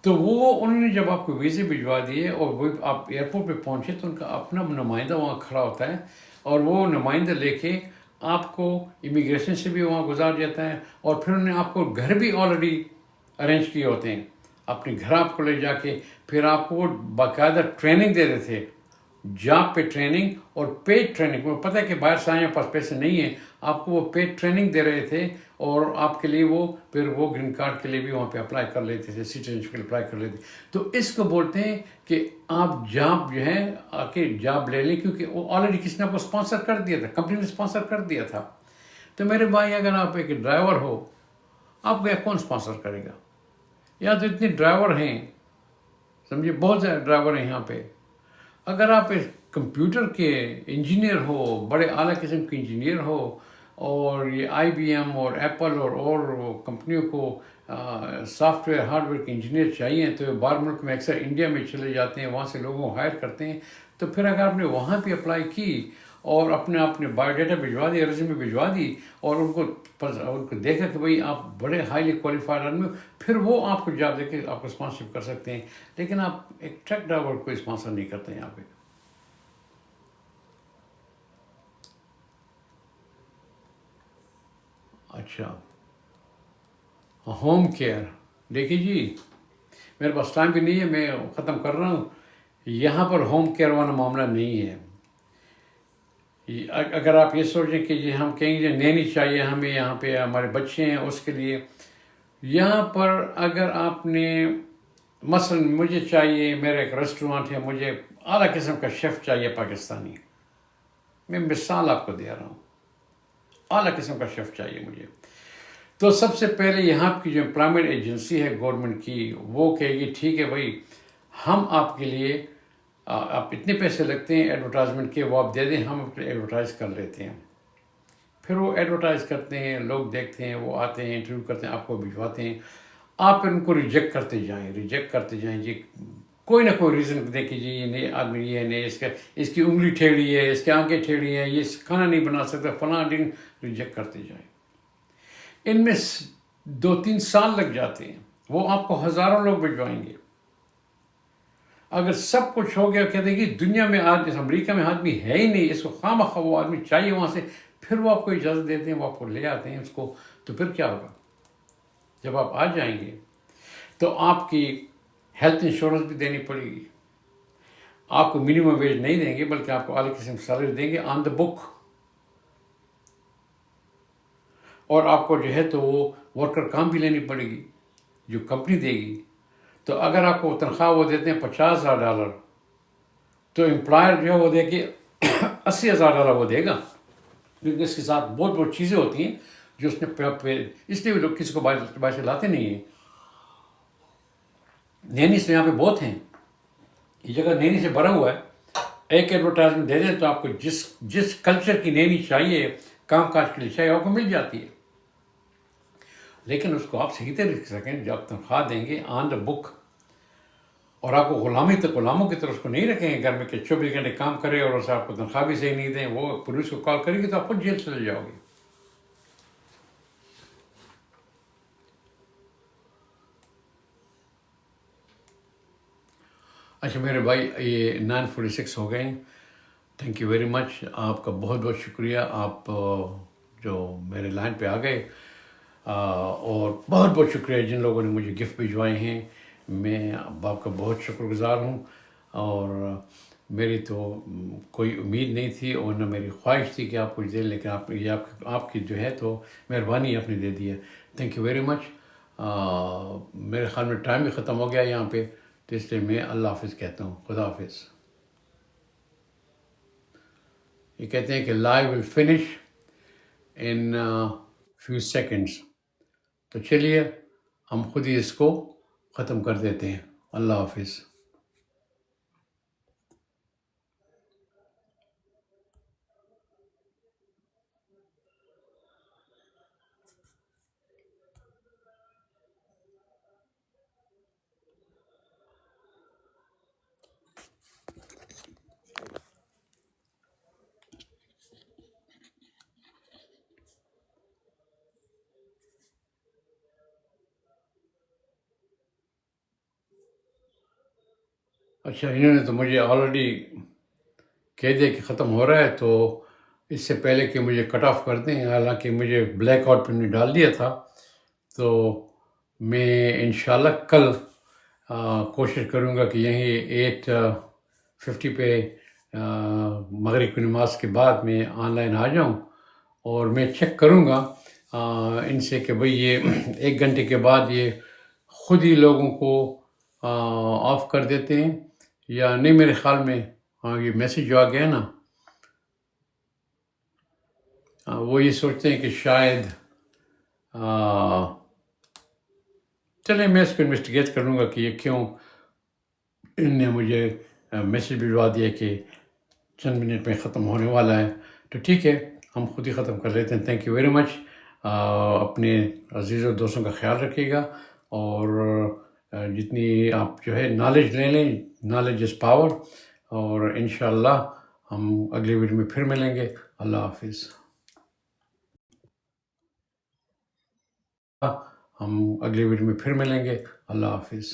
تو انہوں نے جب آپ کو ویزے بھجوا دیے اور وہ آپ ایئرپورٹ پہ پہنچے، تو ان کا اپنا نمائندہ وہاں کھڑا ہوتا ہے، اور وہ نمائندہ لے کے آپ کو امیگریشن سے بھی وہاں گزار جاتا ہے، اور پھر انہوں نے آپ کو گھر بھی آلریڈی ارینج کیے ہوتے ہیں. اپنے گھر آپ کو لے جا کے پھر آپ کو وہ باقاعدہ ٹریننگ دے دیتے تھے، جاب پہ ٹریننگ اور پیڈ ٹریننگ. وہ پتہ ہے کہ باہر سے آئے ہیں، پاس پیسے نہیں ہیں، آپ کو وہ پیڈ ٹریننگ دے رہے تھے، اور آپ کے لیے پھر وہ گرین کارڈ کے لیے بھی وہاں پہ اپلائی کر لیتے تھے، سٹیزنشپ کے لیے اپلائی کر لیتے. تو اس کو بولتے ہیں کہ آپ جاب جو ہے آ کے جاب لے لیں، کیونکہ وہ آلریڈی کسی نے آپ کو اسپانسر کر دیا تھا، کمپنی نے اسپانسر کر دیا تھا. تو میرے بھائی، اگر آپ ایک ڈرائیور ہو، آپ کو کون اسپانسر کرے گا؟ یا تو اتنے ڈرائیور ہیں، سمجھے، بہت زیادہ ڈرائیور ہیں یہاں پہ. اگر آپ کمپیوٹر کے انجینئر ہو، بڑے اعلیٰ قسم کے انجینئر ہو، اور یہ IBM اور ایپل اور کمپنیوں کو سافٹ ویئر ہارڈ ویئر کے انجینئر چاہیے، تو باہر ملک میں اکثر انڈیا میں چلے جاتے ہیں، وہاں سے لوگوں کو ہائر کرتے ہیں. تو پھر اگر آپ نے وہاں پہ اپلائی کی اور اپنے بایو ڈیٹا بھجوا دی، ریزیومے بھجوا دی، اور ان کو دیکھا کہ بھائی آپ بڑے ہائیلی کوالیفائڈ آدمی ہو، پھر وہ آپ کو جاب دے کے آپ کو اسپانسرشپ کر سکتے ہیں. لیکن آپ ایک ٹرک ڈرائیور کو اسپانسر نہیں کرتے یہاں پہ. اچھا، ہوم کیئر، دیکھیے جی، میرے پاس ٹائم بھی نہیں ہے، میں ختم کر رہا ہوں. یہاں پر ہوم کیئر والا معاملہ نہیں ہے. اگر آپ یہ سوچیں کہ ہم کہیں گے نینی چاہیے ہمیں، یہاں پہ ہمارے بچے ہیں اس کے لیے، یہاں پر اگر آپ نے مثلا مجھے چاہیے، میرا ایک ریسٹورانٹ ہے، مجھے اعلیٰ قسم کا شیف چاہیے پاکستانی، میں مثال آپ کو دے رہا ہوں، اعلیٰ قسم کا شیف چاہیے مجھے. تو سب سے پہلے یہاں کی جو امپلائمنٹ ایجنسی ہے گورنمنٹ کی، وہ کہے گی ٹھیک ہے بھائی، ہم آپ کے لیے، آپ اتنے پیسے لگتے ہیں ایڈورٹائزمنٹ کے، وہ آپ دے دیں، ہم ایڈورٹائز کر لیتے ہیں. پھر وہ ایڈورٹائز کرتے ہیں، لوگ دیکھتے ہیں، وہ آتے ہیں انٹرویو کرتے ہیں، آپ کو بھجواتے ہیں، آپ ان کو ریجیکٹ کرتے جائیں جی، کوئی نہ کوئی ریزن دیں کہ جی یہ نئے آدمی یہ ہے، نہیں اس کی انگلی ٹھیڑی ہے، اس کی آنکھیں ٹھیڑی ہیں، یہ کھانا نہیں بنا سکتا، فلاں ڈن، ریجیکٹ کرتے جائیں۔ ان میں 2-3 سال لگ جاتے ہیں، وہ آپ کو ہزاروں لوگ بھجوائیں گے۔ اگر سب کچھ ہو گیا، کہتے ہیں کہ دنیا میں آج اس امریکہ میں آدمی ہے ہی نہیں، اس کو خواہ مخواہ وہ آدمی چاہیے وہاں سے، پھر وہ آپ کو اجازت دیتے ہیں، وہ آپ کو لے آتے ہیں اس کو، تو پھر کیا ہوگا؟ جب آپ آ جائیں گے تو آپ کی ہیلتھ انشورنس بھی دینی پڑے گی، آپ کو منیمم ویج نہیں دیں گے بلکہ آپ کو اعلی قسم کی سیلری دیں گے آن دا بک، اور آپ کو جو ہے تو وہ ورکر کام بھی لینی پڑے گی جو کمپنی دے گی۔ تو اگر آپ کو تنخواہ وہ دیتے ہیں $50,000، تو امپلائر جو ہے وہ دے کے $80,000 وہ دے گا، کیونکہ اس کے ساتھ بہت بہت چیزیں ہوتی ہیں جو اس نے اس لیے لوگ کسی کو باہر سے لاتے نہیں ہیں۔ نینیز تو یہاں پہ بہت ہیں، یہ جگہ نینی سے بھرا ہوا ہے، ایک ایڈورٹائزمنٹ دے دیں تو آپ کو جس کلچر کی نینی چاہیے، کام کاج کے لیے چاہیے، آپ کو مل جاتی ہے۔ لیکن اس کو آپ صحیح طریقے سے رکھیں، جب تنخواہ دیں گے آن دا بک، اور آپ کو غلاموں کی طرف اس کو نہیں رکھیں گے گھر میں کہ 24 گھنٹے کام کرے اور اسے آپ کو تنخواہ بھی صحیح نہیں دیں، وہ پولیس کو کال کرے گی تو آپ خود جیل چلے جاؤ گے۔ اچھا میرے بھائی، یہ 9:46 ہو گئے ہیں، تھینک یو ویری مچ، آپ کا بہت بہت شکریہ، آپ جو میرے لائن پہ آ گئے، اور بہت بہت شکریہ جن لوگوں نے مجھے گفٹ بھجوائے ہیں، میں آپ کا بہت شکر گزار ہوں، اور میری تو کوئی امید نہیں تھی اور نہ میری خواہش تھی کہ آپ کچھ دیں، لیکن آپ کی جو ہے تو مہربانی آپ نے دے دی ہے، تھینک یو ویری مچ۔ میرے خیال میں ٹائم بھی ختم ہو گیا یہاں پہ، تو اس لیے میں اللہ حافظ کہتا ہوں، خدا حافظ۔ یہ کہتے ہیں کہ live will finish in few seconds, تو چلیے ہم خود ہی اس کو ختم کر دیتے ہیں، اللہ حافظ۔ اچھا، انہوں نے تو مجھے آلریڈی کہہ دیا کہ ختم ہو رہا ہے، تو اس سے پہلے کہ مجھے کٹ آف کر دیں، حالانکہ مجھے بلیک آؤٹ پہ ڈال دیا تھا، تو میں انشاءاللہ کل کوشش کروں گا کہ یہیں 8:50 پہ مغرب کی نماز کے بعد میں آن لائن آ جاؤں، اور میں چیک کروں گا ان سے کہ بھئی یہ 1 گھنٹے کے بعد یہ خود ہی لوگوں کو آف کر دیتے ہیں یا نہیں۔ میرے خیال میں یہ میسیج جو آ گیا نا، وہ یہ سوچتے ہیں کہ شاید چلیں میں اس کو انویسٹیگیٹ کروں گا کہ یہ کیوں ان نے مجھے میسیج بھجوا دیا کہ چند منٹ میں ختم ہونے والا ہے، تو ٹھیک ہے ہم خود ہی ختم کر لیتے ہیں۔ تھینک یو ویری مچ، اپنے عزیز و دوستوں کا خیال رکھیے گا، اور جتنی آپ جو ہے نالج لے لیں، نالج از پاور، اور انشاءاللہ ہم اگلی ویڈیو میں پھر ملیں گے۔ اللہ حافظ۔ ہم اگلی ویڈیو میں پھر ملیں گے۔ اللہ حافظ۔